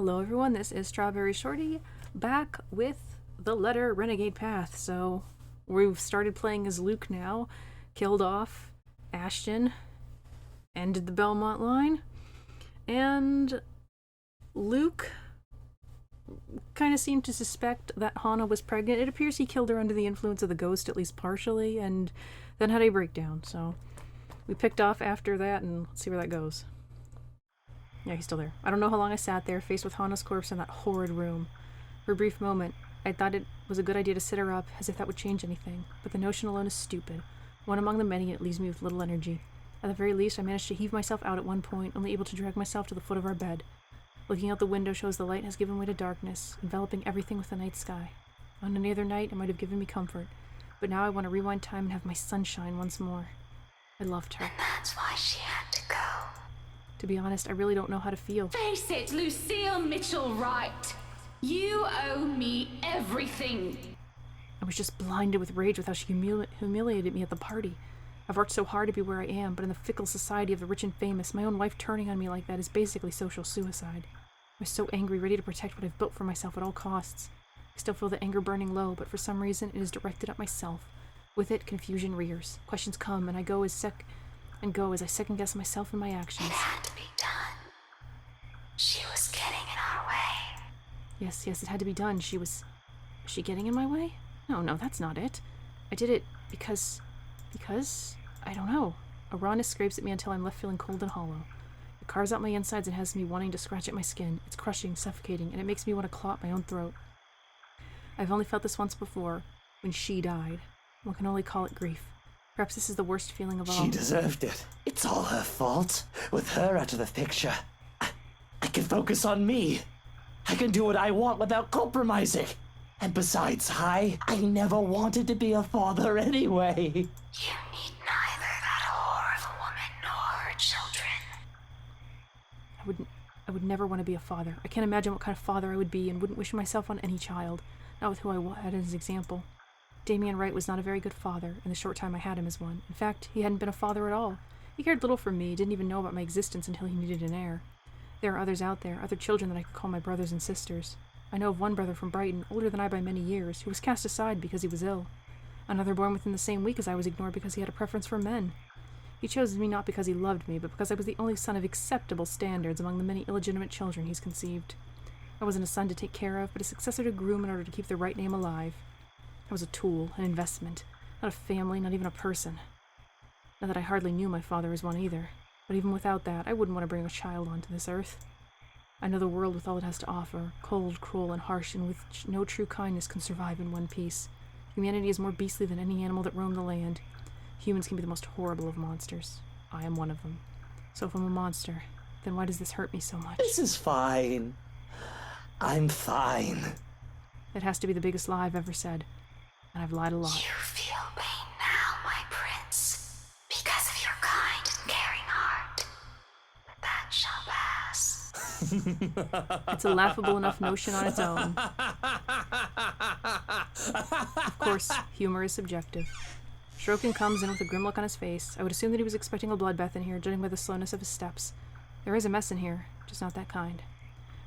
Hello everyone, this is StrawberryShorty, back with the letter Renegade Path. So, we've started playing as Luke now, killed off Ashton, ended the Belmont line, and Luke kind of seemed to suspect that Hana was pregnant. It appears he killed her under the influence of the ghost, at least partially, and then had a breakdown. So, we picked off after that, and let's see where that goes. Yeah, he's still there. I don't know how long I sat there, faced with Hana's corpse in that horrid room. For a brief moment, I thought it was a good idea to sit her up, as if that would change anything. But the notion alone is stupid. One among the many, and it leaves me with little energy. At the very least, I managed to heave myself out at one point, only able to drag myself to the foot of our bed. Looking out the window shows the light has given way to darkness, enveloping everything with the night sky. On any other night, it might have given me comfort. But now I want to rewind time and have my sunshine once more. I loved her. And that's why she had to go. To be honest, I really don't know how to feel. Face it, Lucille Mitchell-Wright. You owe me everything. I was just blinded with rage with how she humiliated me at the party. I've worked so hard to be where I am, but in the fickle society of the rich and famous, my own wife turning on me like that is basically social suicide. I was so angry, ready to protect what I've built for myself at all costs. I still feel the anger burning low, but for some reason it is directed at myself. With it, confusion rears. Questions come, and I go as I second-guess myself and my actions. It had to be done. She was getting in our way. Yes, it had to be done. Was she getting in my way? No, that's not it. I did it because, I don't know. A rawness scrapes at me until I'm left feeling cold and hollow. It carves out my insides and has me wanting to scratch at my skin. It's crushing, suffocating, and it makes me want to claw at my own throat. I've only felt this once before, when she died. One can only call it grief. Perhaps this is the worst feeling of all. She deserved it. It's all her fault. With her out of the picture, I can focus on me. I can do what I want without compromising. And besides, I never wanted to be a father anyway. You need neither that whore of a woman nor her children. I would never want to be a father. I can't imagine what kind of father I would be and wouldn't wish myself on any child. Not with who I had as an example. Damian Wright was not a very good father in the short time I had him as one. In fact, he hadn't been a father at all. He cared little for me, didn't even know about my existence until he needed an heir. There are others out there, other children that I could call my brothers and sisters. I know of one brother from Brighton, older than I by many years, who was cast aside because he was ill. Another born within the same week as I was ignored because he had a preference for men. He chose me not because he loved me, but because I was the only son of acceptable standards among the many illegitimate children he's conceived. I wasn't a son to take care of, but a successor to groom in order to keep the right name alive. I was a tool, an investment, not a family, not even a person. Not that I hardly knew my father as one either, but even without that, I wouldn't want to bring a child onto this earth. I know the world with all it has to offer, cold, cruel, and harsh, in which no true kindness can survive in one piece. Humanity is more beastly than any animal that roam the land. Humans can be the most horrible of monsters. I am one of them. So if I'm a monster, then why does this hurt me so much? This is fine. I'm fine. That has to be the biggest lie I've ever said. And I've lied a lot. You feel pain now, my prince, because of your kind and caring heart. But that shall pass. It's a laughable enough notion on its own. Of course, humor is subjective. Strokin comes in with a grim look on his face. I would assume that he was expecting a bloodbath in here, judging by the slowness of his steps. There is a mess in here, just not that kind.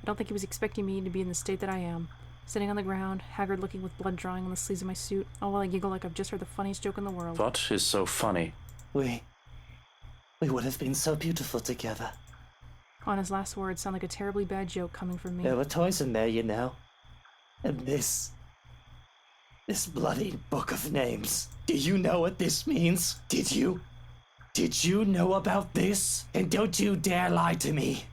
I don't think he was expecting me to be in the state that I am. Sitting on the ground, haggard looking with blood drying on the sleeves of my suit, all while I giggle like I've just heard the funniest joke in the world. What is so funny? We would have been so beautiful together. Hana's last words sound like a terribly bad joke coming from me. There were toys in there, you know. And this bloody book of names. Do you know what this means? Did you know about this? And don't you dare lie to me.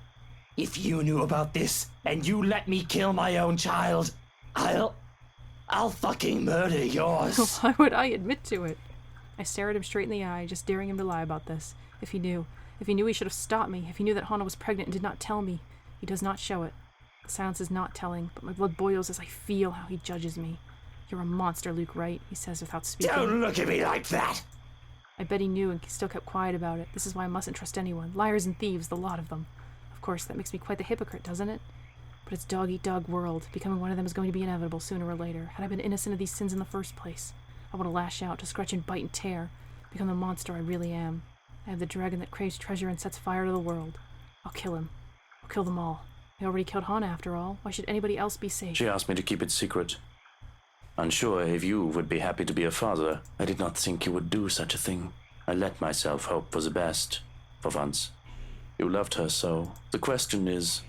If you knew about this, and you let me kill my own child, I'll fucking murder yours. Why would I admit to it? I stare at him straight in the eye, just daring him to lie about this. If he knew he should have stopped me. If he knew that Hana was pregnant and did not tell me. He does not show it. The silence is not telling, but my blood boils as I feel how he judges me. You're a monster, Luke Wright, he says without speaking. Don't look at me like that! I bet he knew and still kept quiet about it. This is why I mustn't trust anyone. Liars and thieves, the lot of them. Of course, that makes me quite the hypocrite, doesn't it? But it's dog-eat-dog world. Becoming one of them is going to be inevitable sooner or later. Had I been innocent of these sins in the first place, I want to lash out, to scratch and bite and tear, become the monster I really am. I have the dragon that craves treasure and sets fire to the world. I'll kill him. I'll kill them all. I already killed Hana after all. Why should anybody else be safe? She asked me to keep it secret. Unsure if you would be happy to be a father, I did not think you would do such a thing. I let myself hope for the best, for once. You loved her so. The question is,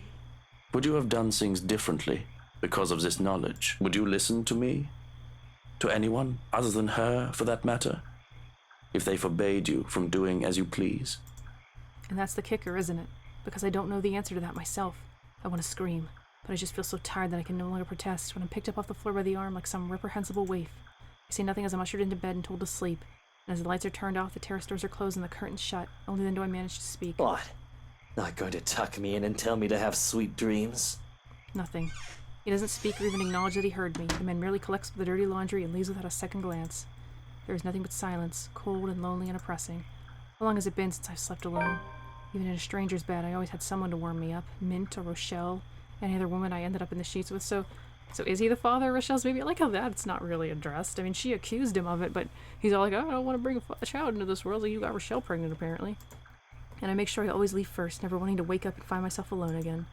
would you have done things differently because of this knowledge? Would you listen to me? To anyone other than her, for that matter? If they forbade you from doing as you please? And that's the kicker, isn't it? Because I don't know the answer to that myself. I want to scream, but I just feel so tired that I can no longer protest when I'm picked up off the floor by the arm like some reprehensible waif. I say nothing as I'm ushered into bed and told to sleep, and as the lights are turned off, the terrace doors are closed and the curtains shut. Only then do I manage to speak. What? Not going to tuck me in and tell me to have sweet dreams? Nothing. He doesn't speak or even acknowledge that he heard me. The man merely collects the dirty laundry and leaves without a second glance. There is nothing but silence, cold and lonely and oppressing. How long has it been since I've slept alone? Even in a stranger's bed, I always had someone to warm me up. Mint or Rochelle, any other woman I ended up in the sheets with. So is he the father of Rochelle's baby? I like how that's not really addressed. I mean, she accused him of it, but he's all like, oh, I don't want to bring a child into this world. Like, you got Rochelle pregnant, apparently. And I make sure I always leave first, never wanting to wake up and find myself alone again.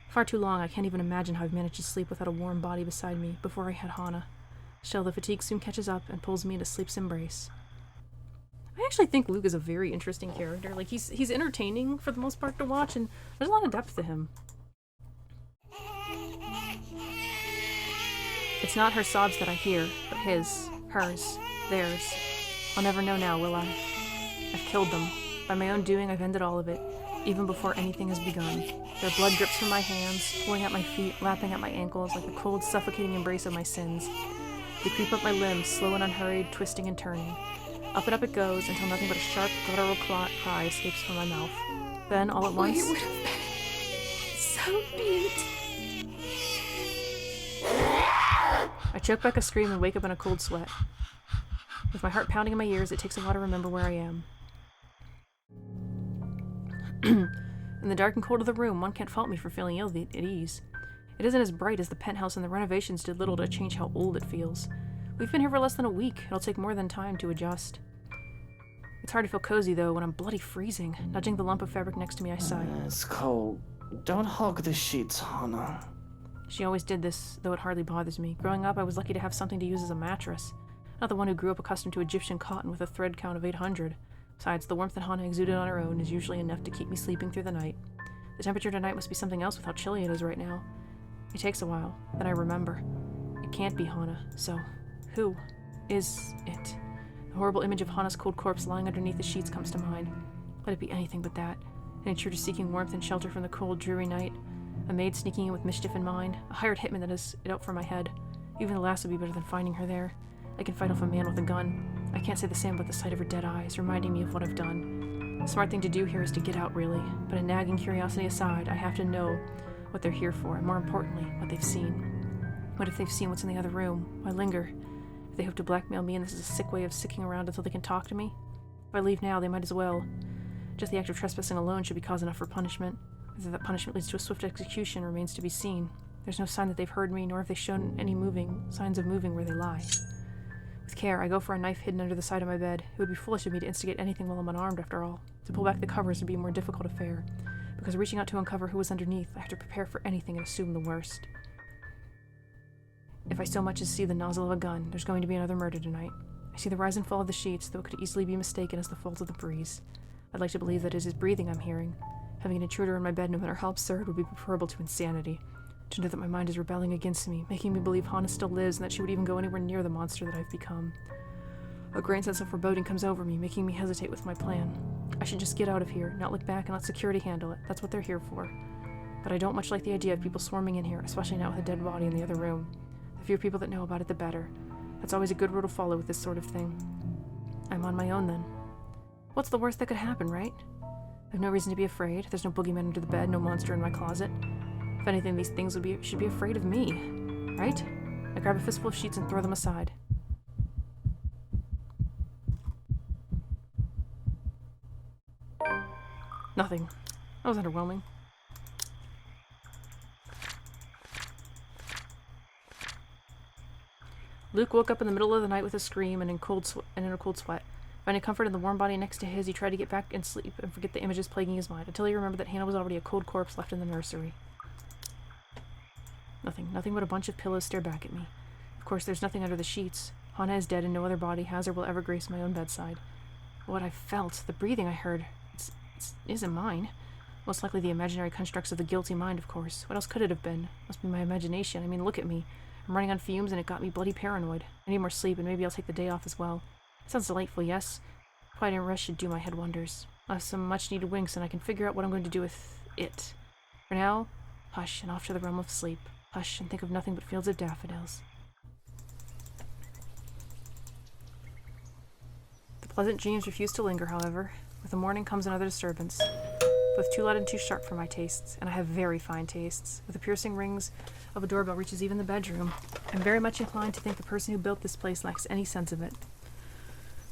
Far too long, I can't even imagine how I've managed to sleep without a warm body beside me before I had Hana. Still, the fatigue soon catches up and pulls me into sleep's embrace. I actually think Luke is a very interesting character. Like, he's entertaining for the most part to watch, and there's a lot of depth to him. It's not her sobs that I hear, but his, hers, theirs. I'll never know now, will I? I've killed them. By my own doing, I've ended all of it, even before anything has begun. Their blood drips from my hands, pulling at my feet, lapping at my ankles like the cold, suffocating embrace of my sins. They creep up my limbs, slow and unhurried, twisting and turning. Up and up it goes, until nothing but a sharp, guttural cry escapes from my mouth. Then, all at once... It would have been so neat. I choke back a scream and wake up in a cold sweat. With my heart pounding in my ears, it takes a while to remember where I am. In the dark and cold of the room, one can't fault me for feeling ill at ease. It isn't as bright as the penthouse, and the renovations did little to change how old it feels. We've been here for less than a week. It'll take more than time to adjust. It's hard to feel cozy, though, when I'm bloody freezing. Nudging the lump of fabric next to me, I sigh. It's cold. Don't hog the sheets, Hana. She always did this, though it hardly bothers me. Growing up, I was lucky to have something to use as a mattress. Not the one who grew up accustomed to Egyptian cotton with a thread count of 800. Besides, the warmth that Hana exuded on her own is usually enough to keep me sleeping through the night. The temperature tonight must be something else with how chilly it is right now. It takes a while. Then I remember. It can't be Hana, so who is it? The horrible image of Hana's cold corpse lying underneath the sheets comes to mind. Let it be anything but that. An intruder seeking warmth and shelter from the cold, dreary night. A maid sneaking in with mischief in mind. A hired hitman that has it out for my head. Even the last would be better than finding her there. I can fight off a man with a gun. I can't say the same about the sight of her dead eyes, reminding me of what I've done. The smart thing to do here is to get out, really. But a nagging curiosity aside, I have to know what they're here for, and more importantly, what they've seen. What if they've seen what's in the other room? Why linger? If they hope to blackmail me and this is a sick way of sticking around until they can talk to me? If I leave now, they might as well. Just the act of trespassing alone should be cause enough for punishment. Whether that punishment leads to a swift execution remains to be seen. There's no sign that they've heard me, nor have they shown any signs of moving where they lie. With care, I go for a knife hidden under the side of my bed. It would be foolish of me to instigate anything while I'm unarmed, after all. To pull back the covers would be a more difficult affair, because reaching out to uncover who was underneath, I have to prepare for anything and assume the worst. If I so much as see the nozzle of a gun, there's going to be another murder tonight. I see the rise and fall of the sheets, though it could easily be mistaken as the fault of the breeze. I'd like to believe that it is his breathing I'm hearing. Having an intruder in my bed, no matter how absurd, would be preferable to insanity. To know that my mind is rebelling against me, making me believe Hana still lives and that she would even go anywhere near the monster that I've become. A great sense of foreboding comes over me, making me hesitate with my plan. I should just get out of here, not look back and let security handle it. That's what they're here for. But I don't much like the idea of people swarming in here, especially now with a dead body in the other room. The fewer people that know about it, the better. That's always a good rule to follow with this sort of thing. I'm on my own then. What's the worst that could happen, right? I've no reason to be afraid. There's no boogeyman under the bed, no monster in my closet. If anything, these things should be afraid of me, right? I grab a fistful of sheets and throw them aside. Nothing. That was underwhelming. Luke woke up in the middle of the night with a scream and in a cold sweat. Finding comfort in the warm body next to his, he tried to get back and sleep and forget the images plaguing his mind, until he remembered that Hana was already a cold corpse left in the nursery. Nothing but a bunch of pillows stare back at me. Of course, there's nothing under the sheets. Hana is dead and no other body has or will ever grace my own bedside. What I felt, the breathing I heard, it isn't mine. Most likely the imaginary constructs of the guilty mind, of course. What else could it have been? Must be my imagination. I mean, look at me. I'm running on fumes and it got me bloody paranoid. I need more sleep and maybe I'll take the day off as well. Sounds delightful, yes? Quiet and rest should do my head wonders. I'll have some much-needed winks and I can figure out what I'm going to do with it. For now, hush and off to the realm of sleep. Hush and think of nothing but fields of daffodils. The pleasant dreams refuse to linger, however. With the morning comes another disturbance. Both too loud and too sharp for my tastes, and I have very fine tastes. With the piercing rings of a doorbell reaches even the bedroom, I'm very much inclined to think the person who built this place lacks any sense of it.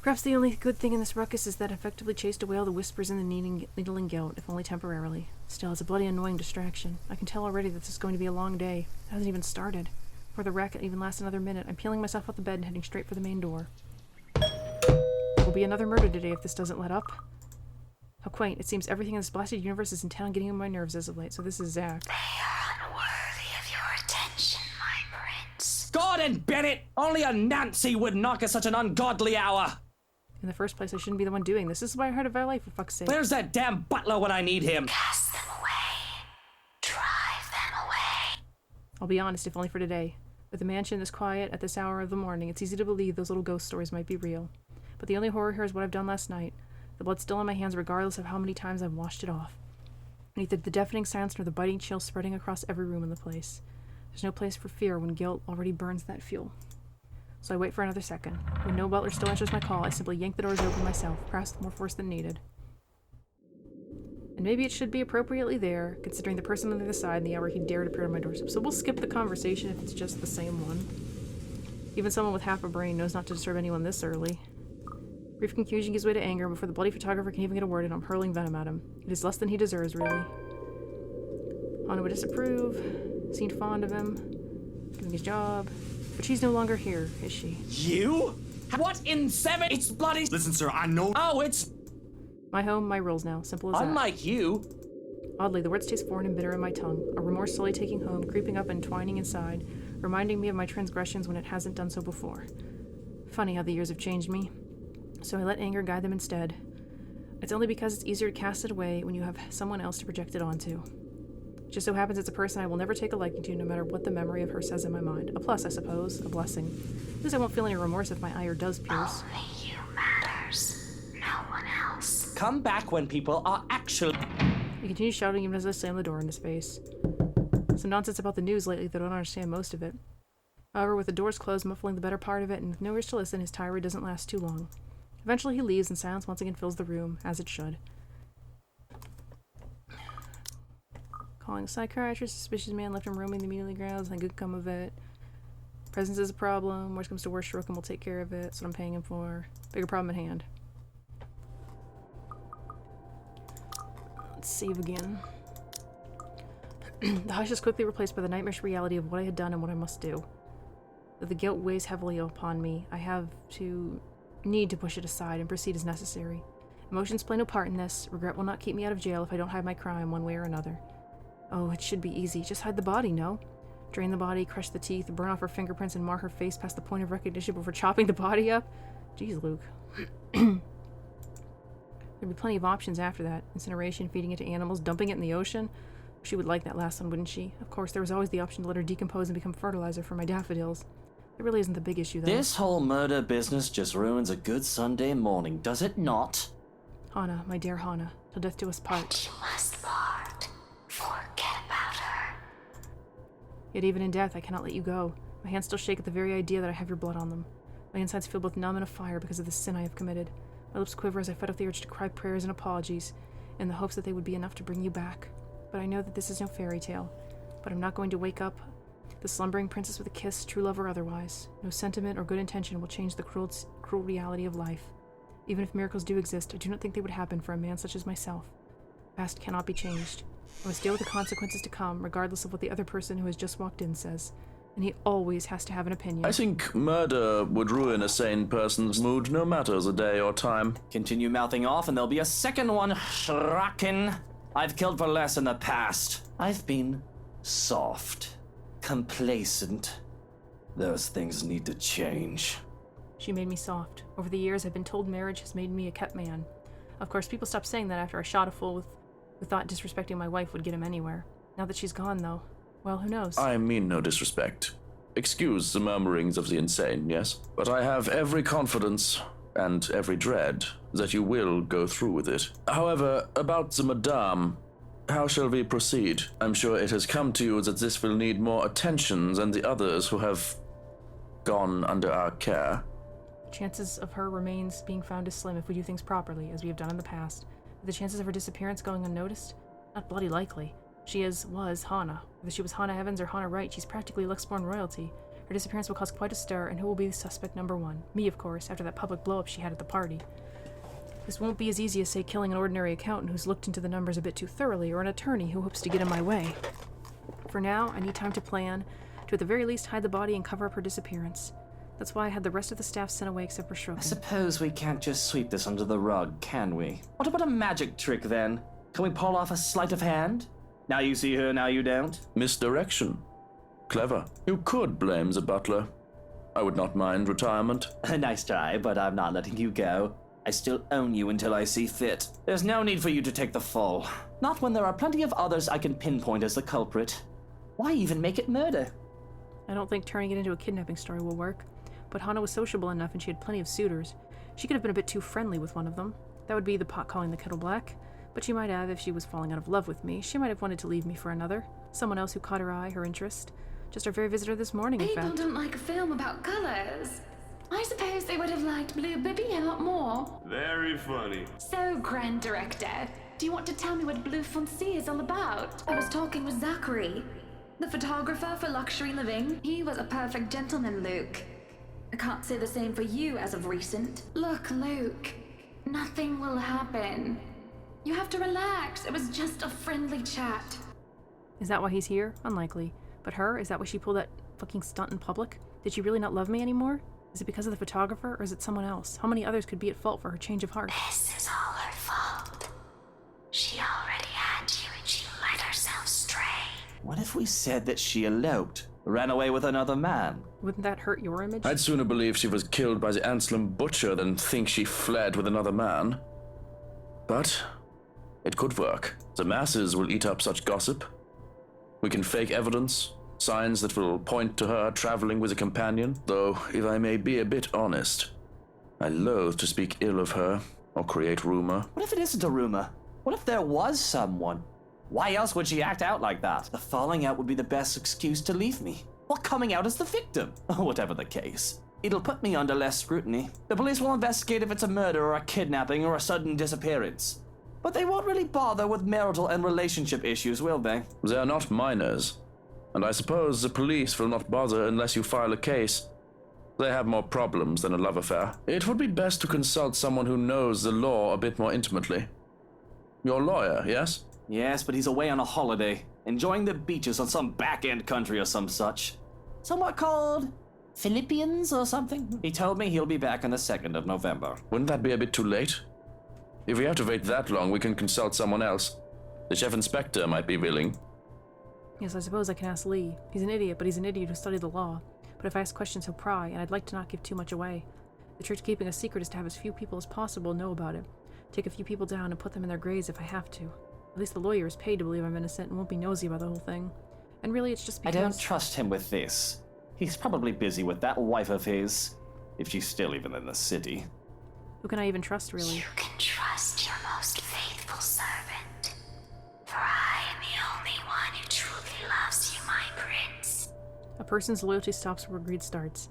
Perhaps the only good thing in this ruckus is that it effectively chased away all the whispers and the needling guilt, if only temporarily. Still, it's a bloody annoying distraction. I can tell already that this is going to be a long day. It hasn't even started. Before the racket even lasts another minute, I'm peeling myself off the bed and heading straight for the main door. There will be another murder today if this doesn't let up. How quaint. It seems everything in this blasted universe is intent on getting on my nerves as of late, so this is Zach. They are unworthy of your attention, my prince. Gordon Bennett! Only a Nancy would knock at such an ungodly hour! In the first place, I shouldn't be the one doing this. This is why I heard of our life, for fuck's sake. Where's that damn butler when I need him? Cast them away. Drive them away. I'll be honest, if only for today. With the mansion this quiet at this hour of the morning, it's easy to believe those little ghost stories might be real. But the only horror here is what I've done last night. The blood's still on my hands regardless of how many times I've washed it off. Neither the deafening silence nor the biting chill spreading across every room in the place. There's no place for fear when guilt already burns that fuel. So I wait for another second. When no butler still answers my call, I simply yank the doors open myself, perhaps with more force than needed. And maybe it should be appropriately there, considering the person on the other side and the hour he dared appear on my doorstep. So we'll skip the conversation if it's just the same one. Even someone with half a brain knows not to disturb anyone this early. Brief confusion gives way to anger, and before the bloody photographer can even get a word in, I'm hurling venom at him. It is less than he deserves, really. Anna would disapprove, seemed fond of him, doing his job. But she's no longer here, is she? You? What in seven? It's bloody. Listen, sir, I know. Oh, it's. My home, my rules now. Simple as that. Unlike you. Oddly, the words taste foreign and bitter in my tongue, a remorse slowly taking home, creeping up and twining inside, reminding me of my transgressions when it hasn't done so before. Funny how the years have changed me. So I let anger guide them instead. It's only because it's easier to cast it away when you have someone else to project it onto. It just so happens it's a person I will never take a liking to, no matter what the memory of her says in my mind. A plus, I suppose. A blessing. At least I won't feel any remorse if my ire does pierce. Only you matters. No one else. Come back when people are actually. He continues shouting even as I slam the door in his face. Some nonsense about the news lately that I don't understand most of it. However, with the doors closed, muffling the better part of it, and with no ears to listen, his tirade doesn't last too long. Eventually he leaves, and silence once again fills the room, as it should. Calling a psychiatrist, suspicious man left him roaming the immediately grounds, nothing good come of it. Presence is a problem, worst comes to worst, Shuriken will take care of it, that's what I'm paying him for. Bigger problem at hand. Let's save again. The hush is quickly replaced by the nightmarish reality of what I had done and what I must do. The guilt weighs heavily upon me. I need to push it aside and proceed as necessary. Emotions play no part in this. Regret will not keep me out of jail if I don't hide my crime one way or another. Oh, it should be easy. Just hide the body, no? Drain the body, crush the teeth, burn off her fingerprints, and mar her face past the point of recognition before chopping the body up? Jeez, Luke. There'd be plenty of options after that. Incineration, feeding it to animals, dumping it in the ocean. She would like that last one, wouldn't she? Of course, there was always the option to let her decompose and become fertilizer for my daffodils. It really isn't the big issue, though. This whole murder business just ruins a good Sunday morning, does it not? Hana, my dear Hana, till death do us part. And you must part. Forget about her. Yet even in death, I cannot let you go. My hands still shake at the very idea that I have your blood on them. My insides feel both numb and afire because of the sin I have committed. My lips quiver as I fight off the urge to cry prayers and apologies, in the hopes that they would be enough to bring you back. But I know that this is no fairy tale. But I'm not going to wake up the slumbering princess with a kiss, true love or otherwise. No sentiment or good intention will change the cruel reality of life. Even if miracles do exist, I do not think they would happen for a man such as myself. Past cannot be changed. I must deal with the consequences to come, regardless of what the other person who has just walked in says. And he always has to have an opinion. I think murder would ruin a sane person's mood, no matter the day or time. Continue mouthing off and there'll be a second one, Shraken. I've killed for less in the past. I've been soft. complacent. Those things need to change. She made me soft. Over the years, I've been told marriage has made me a kept man. Of course, people stopped saying that after I shot a fool who thought disrespecting my wife would get him anywhere. Now that she's gone, though, well, who knows? I mean no disrespect. Excuse the murmurings of the insane, yes? But I have every confidence and every dread that you will go through with it. However, about the madame, how shall we proceed? I'm sure it has come to you that this will need more attention than the others who have gone under our care. The chances of her remains being found is slim if we do things properly, as we have done in the past. But the chances of her disappearance going unnoticed? Not bloody likely. She was Hannah. Whether she was Hannah Evans or Hannah Wright, she's practically Luxborn royalty. Her disappearance will cause quite a stir, and who will be the suspect number one? Me, of course, after that public blow-up she had at the party. This won't be as easy as, say, killing an ordinary accountant who's looked into the numbers a bit too thoroughly, or an attorney who hopes to get in my way. For now, I need time to plan, to at the very least hide the body and cover up her disappearance. That's why I had the rest of the staff sent away except for I Shrokin. suppose we can't just sweep this under the rug, can we? What about a magic trick, then? Can we pull off a sleight of hand? Now you see her, now you don't? Misdirection. Clever. You could blame the butler. I would not mind retirement. A nice try, but I'm not letting you go. I still own you until I see fit. There's no need for you to take the fall. Not when there are plenty of others I can pinpoint as the culprit. Why even make it murder? I don't think turning it into a kidnapping story will work, but Hannah was sociable enough and she had plenty of suitors. She could have been a bit too friendly with one of them. That would be the pot calling the kettle black. But she might have, if she was falling out of love with me, she might have wanted to leave me for another. Someone else who caught her eye, her interest. Just our very visitor this morning, in People fact. don't like a film about colors. I suppose they would have liked Blue Bibby a lot more. Very funny. So, Grand Director, do you want to tell me what Blue Foncé is all about? I was talking with Zachary, the photographer for Luxury Living. He was a perfect gentleman, Luke. I can't say the same for you as of recent. Look, Luke, nothing will happen. You have to relax. It was just a friendly chat. Is that why he's here? Unlikely. But her? Is that why she pulled that fucking stunt in public? Did she really not love me anymore? Is it because of the photographer, or is it someone else? How many others could be at fault for her change of heart? This is all her fault. She already had you and she let herself stray. What if we said that she eloped, ran away with another man? Wouldn't that hurt your image? I'd sooner believe she was killed by the Anselm butcher than think she fled with another man. But it could work. The masses will eat up such gossip. We can fake evidence, signs that will point to her traveling with a companion. Though, if I may be a bit honest, I loathe to speak ill of her or create rumor. What if it isn't a rumor? What if there was someone? Why else would she act out like that? The falling out would be the best excuse to leave me. Or coming out as the victim. Whatever the case. It'll put me under less scrutiny. The police will investigate if it's a murder or a kidnapping or a sudden disappearance. But they won't really bother with marital and relationship issues, will they? They are not minors, and I suppose the police will not bother unless you file a case. They have more problems than a love affair. It would be best to consult someone who knows the law a bit more intimately. Your lawyer, yes? Yes, but he's away on a holiday, enjoying the beaches on some back-end country or some such. Somewhat called Philippians or something? He told me he'll be back on the 2nd of November. Wouldn't that be a bit too late? If we have to wait that long, we can consult someone else. The chief inspector might be willing. Yes, I suppose I can ask Lee. He's an idiot, but he's an idiot who studied the law. But if I ask questions, he'll pry, and I'd like to not give too much away. The trick to keeping a secret is to have as few people as possible know about it. Take a few people down and put them in their graves if I have to. At least the lawyer is paid to believe I'm innocent and won't be nosy about the whole thing. And really, it's just because... I don't trust him with this. He's probably busy with that wife of his, if she's still even in the city. Who can I even trust, really? You can trust your most faithful servant. For I am the only one who truly loves you, my prince. A person's loyalty stops where greed starts.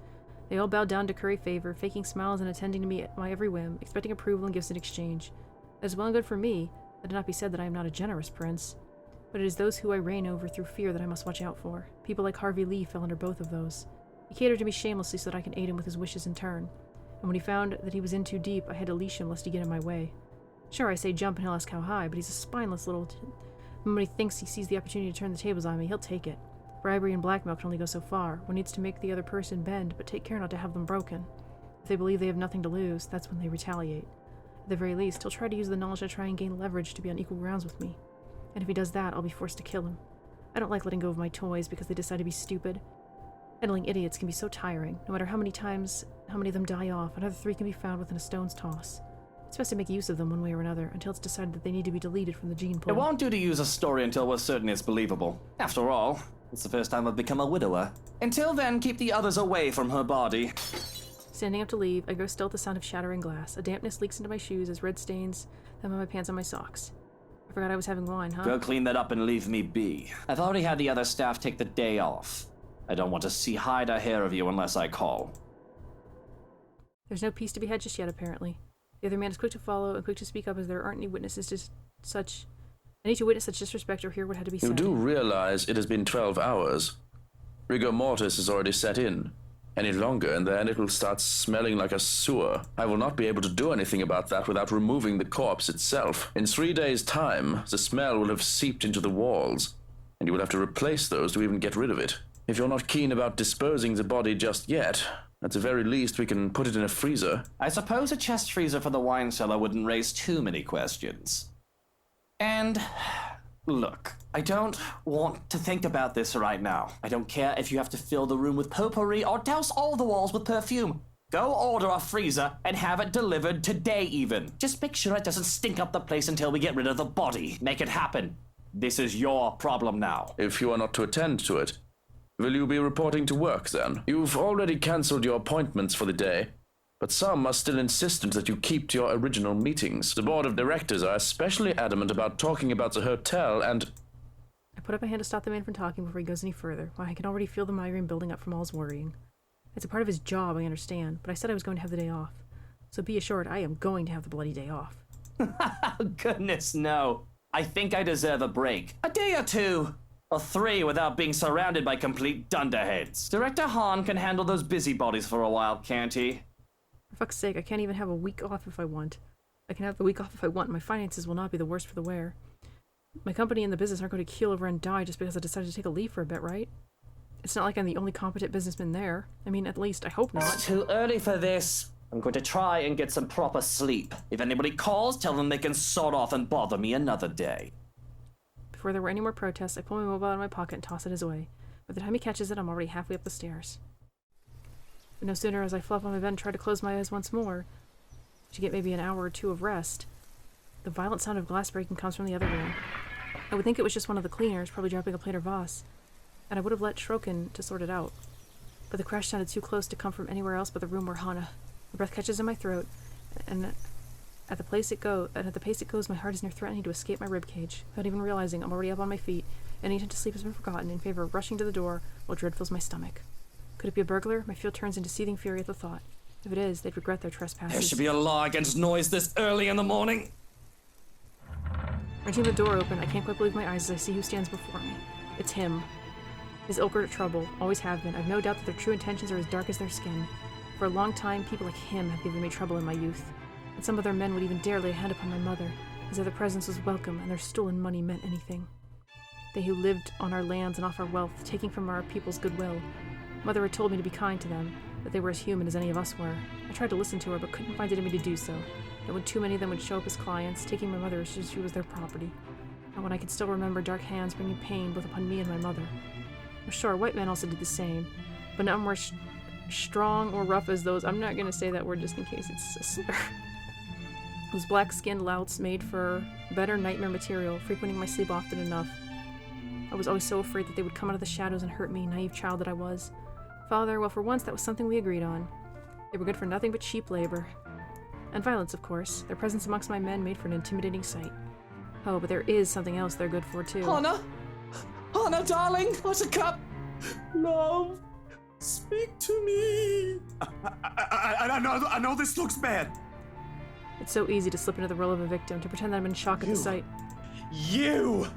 They all bow down to curry favor, faking smiles and attending to me at my every whim, expecting approval and gifts in exchange. That is well and good for me. Let it not be said that I am not a generous prince. But it is those who I reign over through fear that I must watch out for. People like Harvey Lee fell under both of those. He catered to me shamelessly so that I can aid him with his wishes in turn. And when he found that he was in too deep, I had to leash him lest he get in my way. Sure, I say jump and he'll ask how high, but he's a spineless little... And when he thinks he sees the opportunity to turn the tables on me, he'll take it. Bribery and blackmail can only go so far. One needs to make the other person bend, but take care not to have them broken. If they believe they have nothing to lose, that's when they retaliate. At the very least, he'll try to use the knowledge to try and gain leverage to be on equal grounds with me. And if he does that, I'll be forced to kill him. I don't like letting go of my toys because they decide to be stupid. Handling idiots can be so tiring. No matter how many of them die off, another 3 can be found within a stone's toss. It's best to make use of them one way or another until it's decided that they need to be deleted from the gene pool. It won't do to use a story until we're certain it's believable. After all, it's the first time I've become a widower. Until then, keep the others away from her body. Standing up to leave, I grow still at the sound of shattering glass. A dampness leaks into my shoes as red stains them on my pants and my socks. I forgot I was having wine, huh? Go clean that up and leave me be. I've already had the other staff take the day off. I don't want to see hide or hair of you unless I call. There's no peace to be had just yet, apparently. The other man is quick to follow and quick to speak up as there aren't any witnesses to such... I need to witness such disrespect or hear what had to be said. You do realize it has been 12 hours. Rigor mortis is already set in. Any longer, and then it will start smelling like a sewer. I will not be able to do anything about that without removing the corpse itself. In 3 days' time, the smell will have seeped into the walls, and you will have to replace those to even get rid of it. If you're not keen about disposing the body just yet, at the very least we can put it in a freezer. I suppose a chest freezer for the wine cellar wouldn't raise too many questions. And... look, I don't want to think about this right now. I don't care if you have to fill the room with potpourri or douse all the walls with perfume. Go order a freezer and have it delivered today even. Just make sure it doesn't stink up the place until we get rid of the body. Make it happen. This is your problem now. If you are not to attend to it, will you be reporting to work then? You've already cancelled your appointments for the day, but some are still insistent that you keep to your original meetings. The board of directors are especially adamant about talking about the hotel and... I put up my hand to stop the man from talking before he goes any further. Why, I can already feel the migraine building up from all his worrying. It's a part of his job, I understand, but I said I was going to have the day off. So be assured, I am going to have the bloody day off. Goodness, no. I think I deserve a break. A day or 2. Or 3 without being surrounded by complete dunderheads. Director Hahn can handle those busybodies for a while, can't he? For fuck's sake, I can't even have a week off if I want. I can have the week off if I want, and my finances will not be the worst for the wear. My company and the business aren't going to keel over and die just because I decided to take a leave for a bit, right? It's not like I'm the only competent businessman there. I mean, at least, I hope not. It's too early for this. I'm going to try and get some proper sleep. If anybody calls, tell them they can sod off and bother me another day. Before there were any more protests, I pull my mobile out of my pocket and toss it his way. By the time he catches it, I'm already halfway up the stairs. But no sooner as I flop on my bed and try to close my eyes once more, to get maybe an hour or 2 of rest, the violent sound of glass breaking comes from the other room. I would think it was just one of the cleaners, probably dropping a plate or vase, and I would have let Shrokin to sort it out. But the crash sounded too close to come from anywhere else but the room where Hana. The breath catches in my throat, and at the pace it goes, my heart is near threatening to escape my ribcage. Without even realizing, I'm already up on my feet, and any attempt to sleep has been forgotten in favor of rushing to the door while dread fills my stomach. Could it be a burglar? My fear turns into seething fury at the thought. If it is, they'd regret their trespasses. There should be a law against noise this early in the morning. Wrenching the door open, I can't quite believe my eyes as I see who stands before me. It's him. His ilk are trouble, always have been. I've no doubt that their true intentions are as dark as their skin. For a long time, people like him have given me trouble in my youth. And some other men would even dare lay a hand upon my mother, as if their presence was welcome and their stolen money meant anything. They who lived on our lands and off our wealth, taking from our people's goodwill. Mother had told me to be kind to them, that they were as human as any of us were. I tried to listen to her, but couldn't find it in me to do so. And when too many of them would show up as clients, taking my mother as if she was their property. And when I could still remember dark hands bringing pain both upon me and my mother. Well, sure, white men also did the same, but not more strong or rough as those. I'm not going to say that word just in case it's a slur. Those black-skinned louts made for better nightmare material, frequenting my sleep often enough. I was always so afraid that they would come out of the shadows and hurt me, naive child that I was. Father, well, for once that was something we agreed on. They were good for nothing but cheap labor. And violence, of course. Their presence amongst my men made for an intimidating sight. Oh, but there is something else they're good for, too. Hana? Hana, darling, what's a cup? Love, speak to me. I know this looks bad. It's so easy to slip into the role of a victim, to pretend that I'm in shock at the sight. You!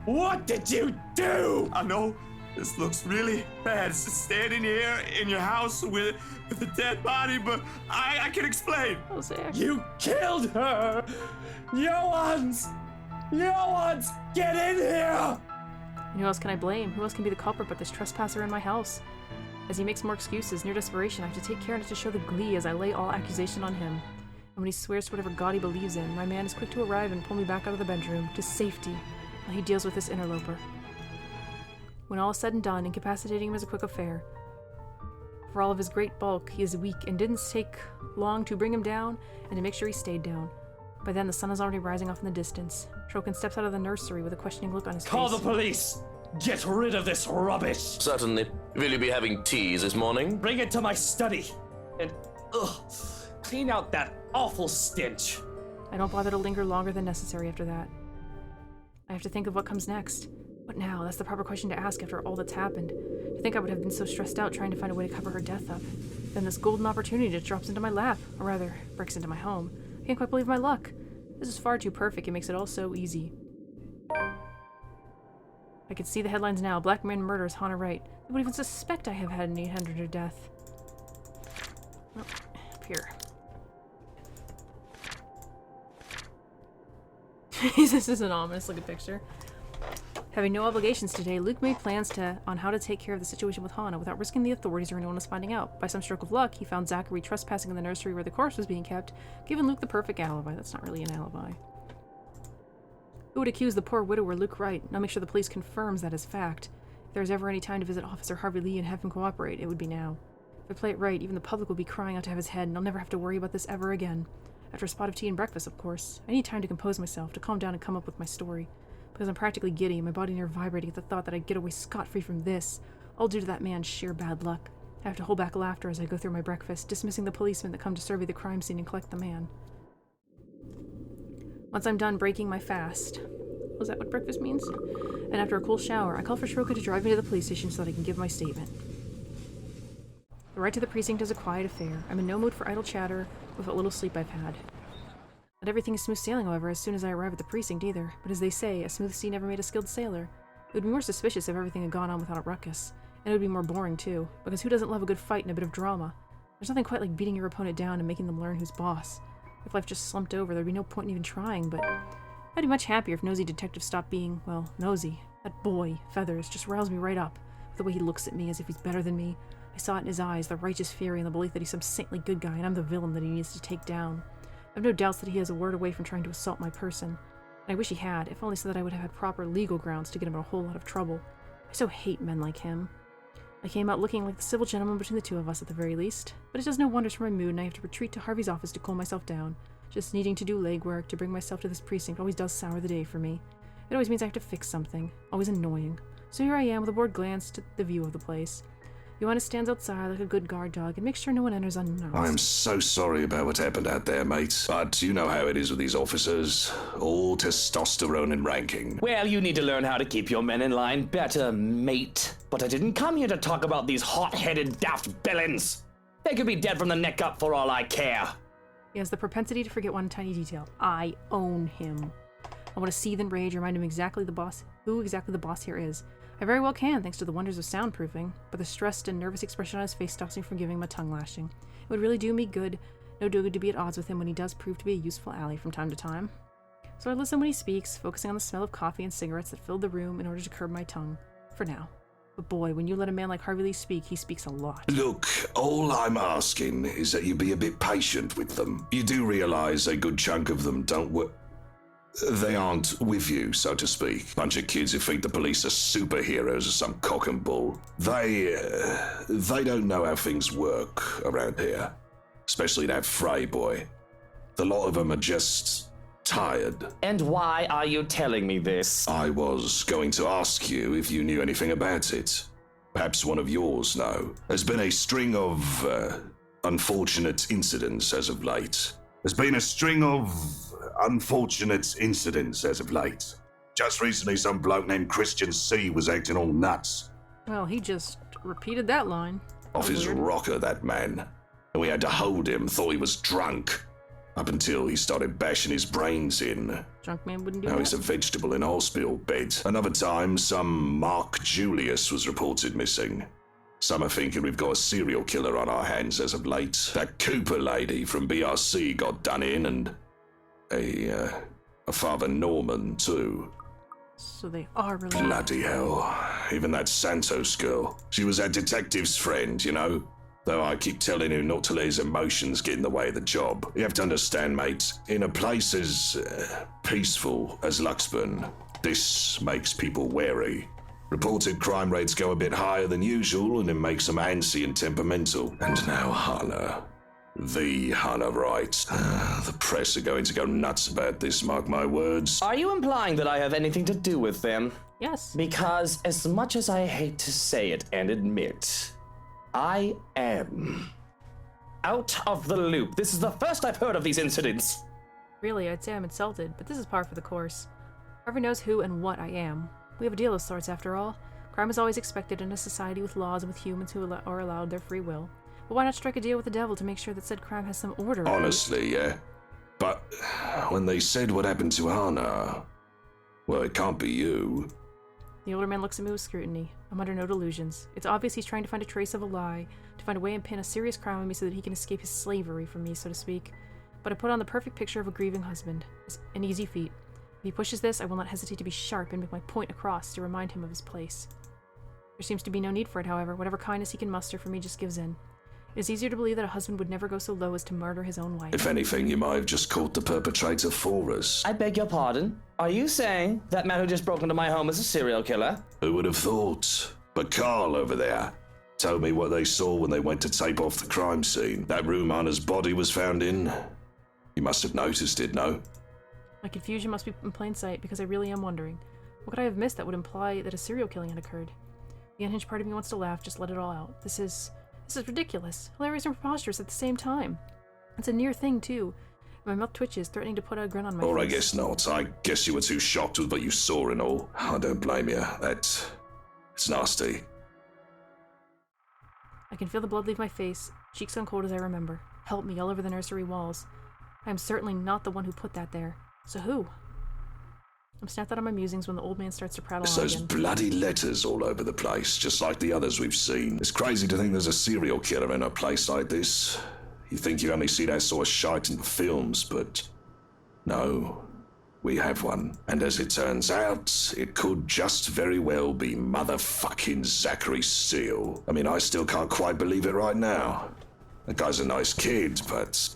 What did you do? I know this looks really bad, standing here in your house with a dead body, but I can explain. Oh, Zach. You killed her! You ones! Get in here! And who else can I blame? Who else can be the culprit but this trespasser in my house? As he makes more excuses, near desperation, I have to take care not to show the glee as I lay all accusation on him. And when he swears to whatever god he believes in, my man is quick to arrive and pull me back out of the bedroom, to safety, while he deals with this interloper. When all is said and done, incapacitating him is a quick affair. For all of his great bulk, he is weak, and didn't take long to bring him down and to make sure he stayed down. By then, the sun is already rising off in the distance. Shulkin steps out of the nursery with a questioning look on his Call face. the police! Get rid of this rubbish! Certainly. Will you be having teas this morning? Bring it to my study! And, clean out that awful stench! I don't bother to linger longer than necessary after that. I have to think of what comes next. What now? That's the proper question to ask after all that's happened. To think I would have been so stressed out trying to find a way to cover her death up. Then this golden opportunity just drops into my lap, or rather, breaks into my home. I can't quite believe my luck. This is far too perfect. It makes it all so easy. I can see the headlines now. Black man murders Hannah Wright. They wouldn't even suspect I have had an 800 death. Oh, up here. This is an ominous looking picture. Having no obligations today, Luke made plans on how to take care of the situation with Hannah without risking the authorities or anyone else finding out. By some stroke of luck, he found Zachary trespassing in the nursery where the corpse was being kept, giving Luke the perfect alibi. That's not really an alibi. Who would accuse the poor widower Luke Wright? I'll make sure the police confirms that as fact. If there's ever any time to visit Officer Harvey Lee and have him cooperate, it would be now. If I play it right, even the public will be crying out to have his head, and I'll never have to worry about this ever again. After a spot of tea and breakfast, of course. I need time to compose myself, to calm down and come up with my story. Because I'm practically giddy, my body near vibrating at the thought that I'd get away scot-free from this, all due to that man's sheer bad luck. I have to hold back laughter as I go through my breakfast, dismissing the policemen that come to survey the crime scene and collect the man. Once I'm done breaking my fast... Was that what breakfast means? And after a cool shower, I call for Shroka to drive me to the police station so that I can give my statement. The ride to the precinct is a quiet affair. I'm in no mood for idle chatter with what little sleep I've had. Not everything is smooth sailing, however, as soon as I arrive at the precinct either. But as they say, a smooth sea never made a skilled sailor. It would be more suspicious if everything had gone on without a ruckus. And it would be more boring, too. Because who doesn't love a good fight and a bit of drama? There's nothing quite like beating your opponent down and making them learn who's boss. If life just slumped over, there'd be no point in even trying, but... I'd be much happier if nosy detective stopped being, well, nosy. That boy, Feathers, just riles me right up. With the way he looks at me as if he's better than me. I saw it in his eyes, the righteous fury and the belief that he's some saintly good guy and I'm the villain that he needs to take down. I have no doubts that he has a word away from trying to assault my person. And I wish he had, if only so that I would have had proper legal grounds to get him in a whole lot of trouble. I so hate men like him. I came out looking like the civil gentleman between the two of us at the very least, but it does no wonders for my mood and I have to retreat to Harvey's office to cool myself down. Just needing to do legwork to bring myself to this precinct always does sour the day for me. It always means I have to fix something. Always annoying. So here I am with a bored glance to the view of the place. Johannes stands outside like a good guard dog and makes sure no one enters unannounced. I am so sorry about what happened out there, mate. But you know how it is with these officers. All testosterone and ranking. Well, you need to learn how to keep your men in line better, mate. But I didn't come here to talk about these hot-headed daft villains. They could be dead from the neck up for all I care. He has the propensity to forget one tiny detail. I own him. I want to seethe in rage, remind him who exactly the boss here is. I very well can, thanks to the wonders of soundproofing, but the stressed and nervous expression on his face stops me from giving him a tongue lashing. It would really do me good, no good to be at odds with him when he does prove to be a useful ally from time to time. So I listen when he speaks, focusing on the smell of coffee and cigarettes that filled the room in order to curb my tongue. For now. But boy, when you let a man like Harvey Lee speak, he speaks a lot. Look, all I'm asking is that you be a bit patient with them. You do realize a good chunk of them don't work. They aren't with you, so to speak. Bunch of kids who think the police are superheroes or some cock and bull. They don't know how things work around here. Especially that Frey boy. The lot of them are just tired. And why are you telling me this? I was going to ask you if you knew anything about it. Perhaps one of yours know. There's been a string of unfortunate incidents as of late. Just recently, some bloke named Christian C was acting all nuts. Well, he just repeated that line. Off his rocker, that man. And we had to hold him, thought he was drunk. Up until he started bashing his brains in. Drunk man wouldn't do Now that. he's a vegetable in a hospital bed. Another time, some Mark Julius was reported missing. Some are thinking we've got a serial killer on our hands as of late. That Cooper lady from BRC got done in, and a Father Norman, too. So they are related. Bloody hell. Even that Santos girl. She was our detective's friend, you know? Though I keep telling him not to let his emotions get in the way of the job. You have to understand, mate, in a place as peaceful as Luxburn, this makes people wary. Reported crime rates go a bit higher than usual, and it makes them antsy and temperamental. And now Hannah. The Hannah Wright. The press are going to go nuts about this, mark my words. Are you implying that I have anything to do with them? Yes. Because as much as I hate to say it and admit, I am out of the loop. This is the first I've heard of these incidents. Really, I'd say I'm insulted, but this is par for the course. Harvey knows who and what I am. We have a deal of sorts, after all. Crime is always expected in a society with laws and with humans who are allowed their free will. But why not strike a deal with the devil to make sure that said crime has some order? Honestly, yeah. But when they said what happened to Hannah, well, it can't be you. The older man looks at me with scrutiny. I'm under no delusions. It's obvious he's trying to find a trace of a lie, to find a way and pin a serious crime on me so that he can escape his slavery from me, so to speak. But I put on the perfect picture of a grieving husband. It's an easy feat. If he pushes this, I will not hesitate to be sharp and make my point across to remind him of his place. There seems to be no need for it, however. Whatever kindness he can muster for me just gives in. It is easier to believe that a husband would never go so low as to murder his own wife. If anything, you might have just caught the perpetrator for us. I beg your pardon? Are you saying that man who just broke into my home is a serial killer? Who would have thought? But Carl over there told me what they saw when they went to tape off the crime scene. That room Anna's body was found in. You must have noticed it, no? My confusion must be in plain sight, because I really am wondering. What could I have missed that would imply that a serial killing had occurred? The unhinged part of me wants to laugh, just let it all out. This is ridiculous, hilarious and preposterous at the same time. It's a near thing, too. My mouth twitches, threatening to put a grin on my face. Or I guess not. I guess you were too shocked with what you saw and all. I don't blame you. It's nasty. I can feel the blood leave my face, cheeks gone cold as I remember. Help me all over the nursery walls. I am certainly not the one who put that there. So who? I'm snapped out of my musings when the old man starts to prattle It's on those again. bloody letters all over the place, just like the others we've seen. It's crazy to think there's a serial killer in a place like this. You think you only see that sort of shite in films, but no, we have one. And as it turns out, it could just very well be motherfucking Zachary Steele. I mean, I still can't quite believe it right now. That guy's a nice kid, but...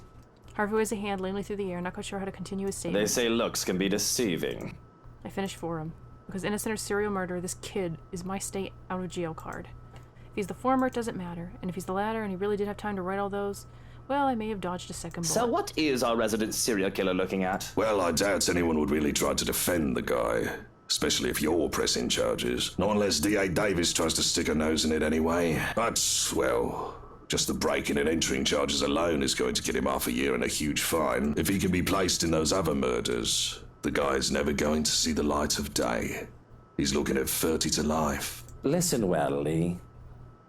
Harvey waves a hand lamely through the air, not quite sure how to continue his statement. They say looks can be deceiving. I finish for him. Because innocent or serial murderer, this kid is my stay out of jail card. If he's the former, it doesn't matter. And if he's the latter, and he really did have time to write all those, well, I may have dodged a second bullet. So what is our resident serial killer looking at? Well, I doubt anyone would really try to defend the guy. Especially if you're pressing charges. Not unless D.A. Davis tries to stick a nose in it anyway. But, well... just the breaking and entering charges alone is going to get him half a year and a huge fine. If he can be placed in those other murders, the guy's never going to see the light of day. He's looking at 30 to life. Listen well, Lee.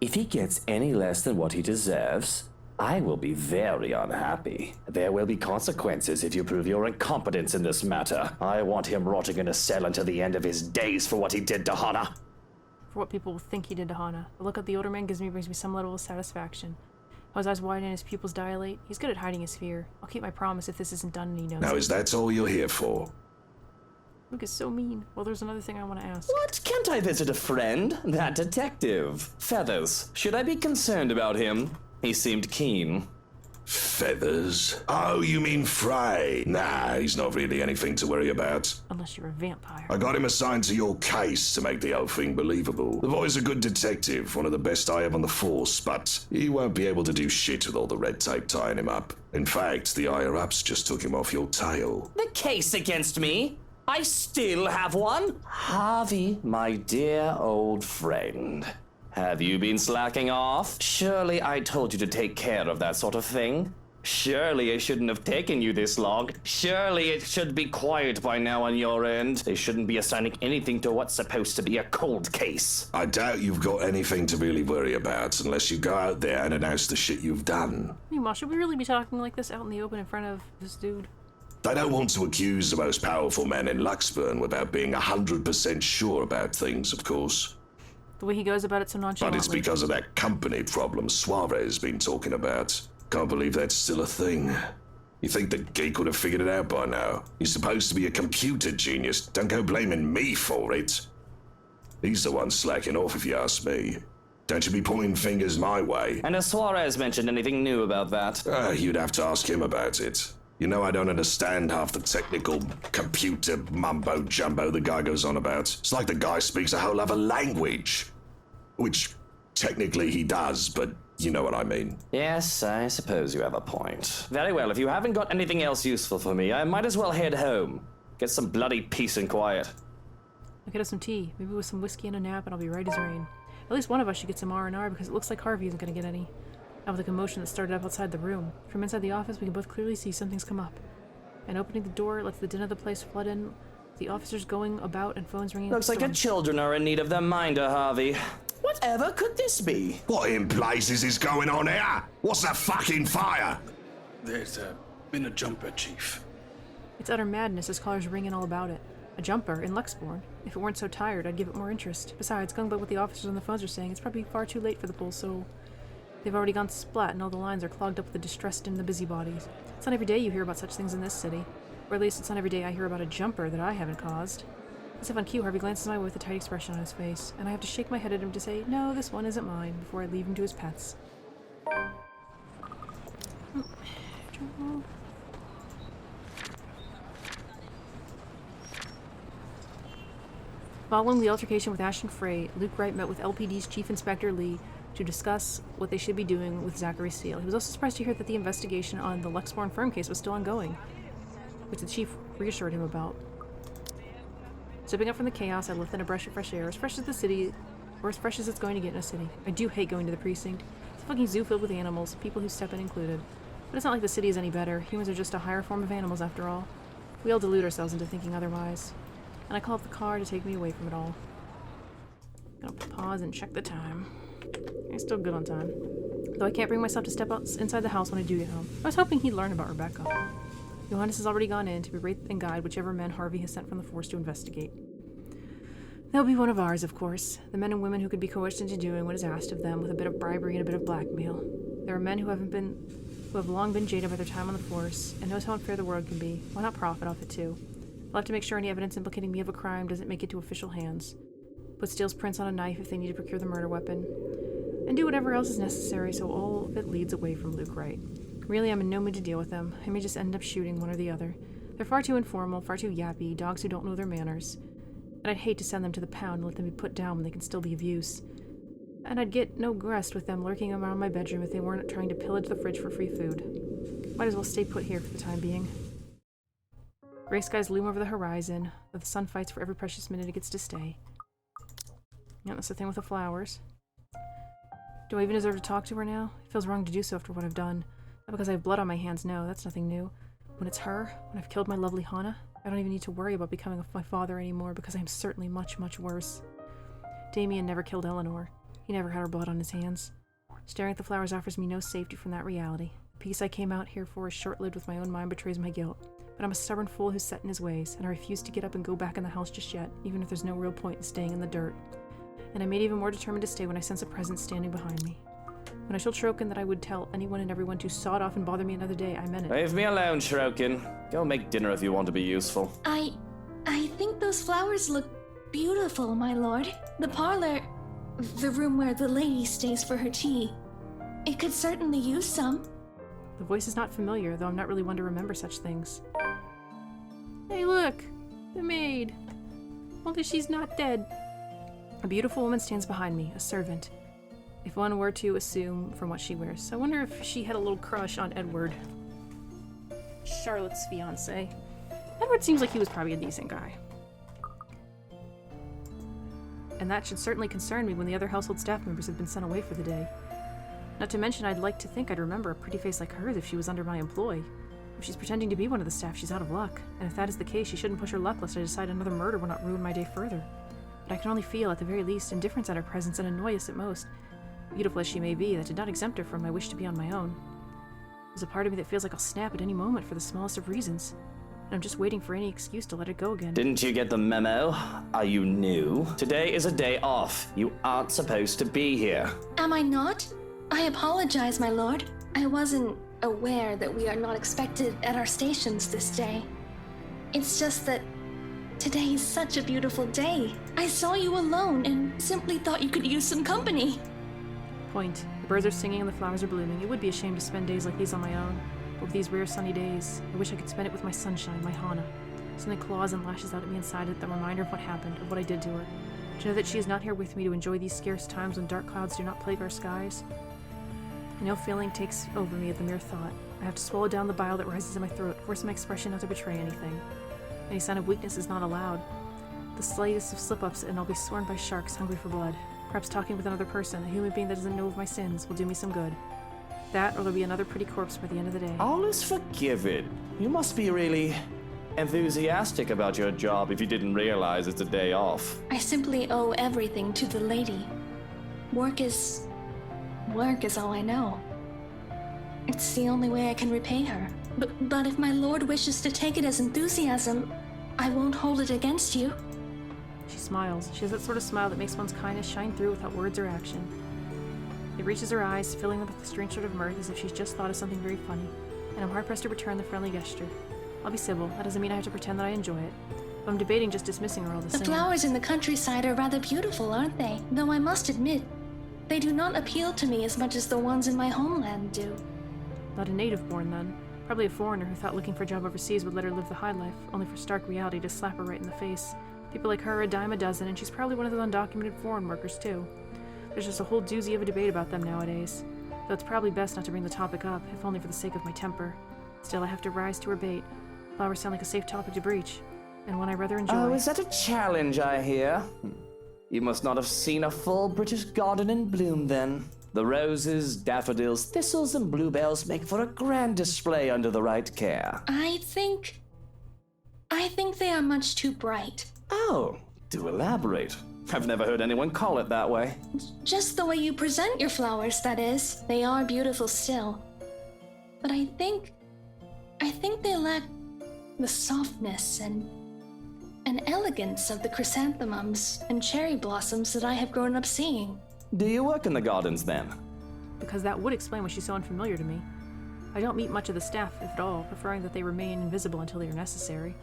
If he gets any less than what he deserves, I will be very unhappy. There will be consequences if you prove your incompetence in this matter. I want him rotting in a cell until the end of his days for what he did to Hannah. For what people will think he did to Hannah. The look of the older man brings me some level of satisfaction. How his eyes widen and his pupils dilate. He's good at hiding his fear. I'll keep my promise if this isn't done and he knows Now, it. is that all you're here for? Luke is so mean. Well, there's another thing I want to ask. What? Can't I visit a friend? That detective. Feathers. Should I be concerned about him? He seemed keen. Feathers? Oh, you mean Frey? Nah, he's not really anything to worry about. Unless you're a vampire. I got him assigned to your case to make the whole thing believable. The boy's a good detective, one of the best I have on the force, but he won't be able to do shit with all the red tape tying him up. In fact, the higher-ups just took him off your tail. The case against me? I still have one? Harvey, my dear old friend. Have you been slacking off? Surely I told you to take care of that sort of thing. Surely it shouldn't have taken you this long. Surely it should be quiet by now on your end. They shouldn't be assigning anything to what's supposed to be a cold case. I doubt you've got anything to really worry about unless you go out there and announce the shit you've done. Meanwhile, should we really be talking like this out in the open in front of this dude? They don't want to accuse the most powerful man in Luxburn without being 100% sure about things, of course. The way he goes about it so nonchalantly. But it's because of that company problem Suarez has been talking about. Can't believe that's still a thing. You think the geek would have figured it out by now? He's supposed to be a computer genius. Don't go blaming me for it. He's the one slacking off, if you ask me. Don't you be pointing fingers my way. And has Suarez mentioned anything new about that? You'd have to ask him about it. You know I don't understand half the technical computer mumbo-jumbo the guy goes on about. It's like the guy speaks a whole other language. Which, technically he does, but you know what I mean. Yes, I suppose you have a point. Very well, if you haven't got anything else useful for me, I might as well head home. Get some bloody peace and quiet. I'll get us some tea, maybe with some whiskey and a nap, and I'll be right as rain. At least one of us should get some R&R, because it looks like Harvey isn't going to get any. Now with the commotion that started up outside the room. From inside the office, we can both clearly see something's come up. And opening the door lets the din of the place flood in, the officers going about and phones ringing. Looks like the children are in need of their minder, Harvey. Whatever could this be? What in blazes is going on here? What's that fucking fire? There's been a jumper, Chief. It's utter madness as callers ring in all about it. A jumper in Luxbourne. If it weren't so tired, I'd give it more interest. Besides, going by what the officers on the phones are saying, it's probably far too late for the pool, so they've already gone splat and all the lines are clogged up with the distressed and the busybodies. It's not every day you hear about such things in this city. Or at least it's not every day I hear about a jumper that I haven't caused. As if on cue, Harvey glances my way with a tight expression on his face, and I have to shake my head at him to say, no, this one isn't mine, before I leave him to his pets. Following the altercation with Ashton Frey, Luke Wright met with LPD's Chief Inspector Lee to discuss what they should be doing with Zachary Steele. He was also surprised to hear that the investigation on the Luxbourne firm case was still ongoing, which the chief reassured him about. Stepping up from the chaos, I left in a breath of fresh air, as fresh as the city, or as fresh as it's going to get in a city. I do hate going to the precinct. It's a fucking zoo filled with animals, people who step in included. But it's not like the city is any better. Humans are just a higher form of animals after all. We all delude ourselves into thinking otherwise. And I call up the car to take me away from it all. Gonna pause and check the time. I'm still good on time. Though I can't bring myself to step out inside the house when I do get home. I was hoping he'd learn about Rebecca. Johannes has already gone in to berate and guide whichever men Harvey has sent from the force to investigate. They'll be one of ours, of course. The men and women who could be coerced into doing what is asked of them with a bit of bribery and a bit of blackmail. There are men who have long been jaded by their time on the force, and knows how unfair the world can be. Why not profit off it too? I'll have to make sure any evidence implicating me of a crime doesn't make it to official hands. Put Steele's prints on a knife if they need to procure the murder weapon. And do whatever else is necessary so all of it leads away from Luke Wright. Really, I'm in no mood to deal with them. I may just end up shooting one or the other. They're far too informal, far too yappy, dogs who don't know their manners. And I'd hate to send them to the pound and let them be put down when they can still be of use. And I'd get no rest with them lurking around my bedroom if they weren't trying to pillage the fridge for free food. Might as well stay put here for the time being. Gray skies loom over the horizon, though the sun fights for every precious minute it gets to stay. Yeah, that's the thing with the flowers. Do I even deserve to talk to her now? It feels wrong to do so after what I've done. Not because I have blood on my hands, no, that's nothing new. When it's her, when I've killed my lovely Hannah, I don't even need to worry about becoming my father anymore because I am certainly much, much worse. Damien never killed Eleanor. He never had her blood on his hands. Staring at the flowers offers me no safety from that reality. The peace I came out here for is short-lived with my own mind betrays my guilt. But I'm a stubborn fool who's set in his ways, and I refuse to get up and go back in the house just yet, even if there's no real point in staying in the dirt. And I made even more determined to stay when I sense a presence standing behind me. When I told Shirokin that I would tell anyone and everyone to sod off and bother me another day, I meant it. Leave me alone, Shirokin. Go make dinner if you want to be useful. I think those flowers look beautiful, my lord. The parlor, the room where the lady stays for her tea. It could certainly use some. The voice is not familiar, though I'm not really one to remember such things. Hey look! The maid! Only she's not dead. A beautiful woman stands behind me, a servant. If one were to assume from what she wears. I wonder if she had a little crush on Edward. Charlotte's fiancé. Edward seems like he was probably a decent guy. And that should certainly concern me when the other household staff members have been sent away for the day. Not to mention, I'd like to think I'd remember a pretty face like hers if she was under my employ. If she's pretending to be one of the staff, she's out of luck. And if that is the case, she shouldn't push her luck lest I decide another murder will not ruin my day further. But I can only feel, at the very least, indifference at her presence and annoyance at most. Beautiful as she may be, that did not exempt her from my wish to be on my own. There's a part of me that feels like I'll snap at any moment for the smallest of reasons. And I'm just waiting for any excuse to let it go again. Didn't you get the memo? Are you new? Today is a day off. You aren't supposed to be here. Am I not? I apologize, my lord. I wasn't aware that we are not expected at our stations this day. It's just that today is such a beautiful day. I saw you alone and simply thought you could use some company. Point. The birds are singing and the flowers are blooming. It would be a shame to spend days like these on my own. Over these rare sunny days, I wish I could spend it with my sunshine, my Hana. Something claws and lashes out at me inside it, the reminder of what happened, of what I did to her. To know that she is not here with me to enjoy these scarce times when dark clouds do not plague our skies. No feeling takes over me at the mere thought. I have to swallow down the bile that rises in my throat, force my expression not to betray anything. Any sign of weakness is not allowed. The slightest of slip-ups and I'll be sworn by sharks hungry for blood. Perhaps talking with another person, a human being that doesn't know of my sins, will do me some good. That, or there'll be another pretty corpse by the end of the day. All is forgiven. You must be really enthusiastic about your job if you didn't realize it's a day off. I simply owe everything to the lady. Work is all I know. It's the only way I can repay her. But if my lord wishes to take it as enthusiasm, I won't hold it against you. She smiles. She has that sort of smile that makes one's kindness shine through without words or action. It reaches her eyes, filling them with a strange sort of mirth as if she's just thought of something very funny, and I'm hard-pressed to return the friendly gesture. I'll be civil. That doesn't mean I have to pretend that I enjoy it. But I'm debating just dismissing her all the same. The flowers in the countryside are rather beautiful, aren't they? Though I must admit, they do not appeal to me as much as the ones in my homeland do. Not a native-born, then. Probably a foreigner who thought looking for a job overseas would let her live the high life, only for stark reality to slap her right in the face. People like her are a dime a dozen, and she's probably one of those undocumented foreign workers, too. There's just a whole doozy of a debate about them nowadays. Though it's probably best not to bring the topic up, if only for the sake of my temper. Still, I have to rise to her bait. Flowers sound like a safe topic to breach, and one I rather enjoy. Oh, is that a challenge, I hear? You must not have seen a full British garden in bloom, then. The roses, daffodils, thistles, and bluebells make for a grand display under the right care. I think they are much too bright. Oh, do elaborate. I've never heard anyone call it that way. Just the way you present your flowers, that is. They are beautiful still. But I think they lack the softness and elegance of the chrysanthemums and cherry blossoms that I have grown up seeing. Do you work in the gardens, then? Because that would explain why she's so unfamiliar to me. I don't meet much of the staff, if at all, preferring that they remain invisible until they are necessary.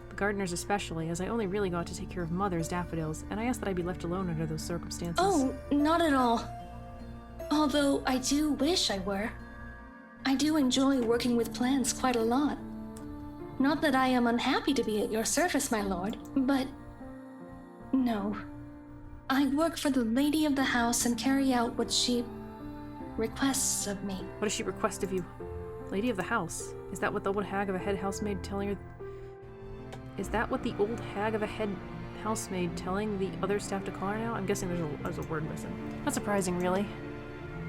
The gardeners especially, as I only really got to take care of Mother's daffodils, and I ask that I be left alone under those circumstances. Oh, not at all. Although I do wish I were. I do enjoy working with plants quite a lot. Not that I am unhappy to be at your service, my lord, but... no. I work for the lady of the house and carry out what she requests of me. What does she request of you? Lady of the house? Is that what the old hag of a head housemaid telling her... Is that what the old hag of a head housemaid telling the other staff to call her now? I'm guessing there's a word missing. Not surprising, really.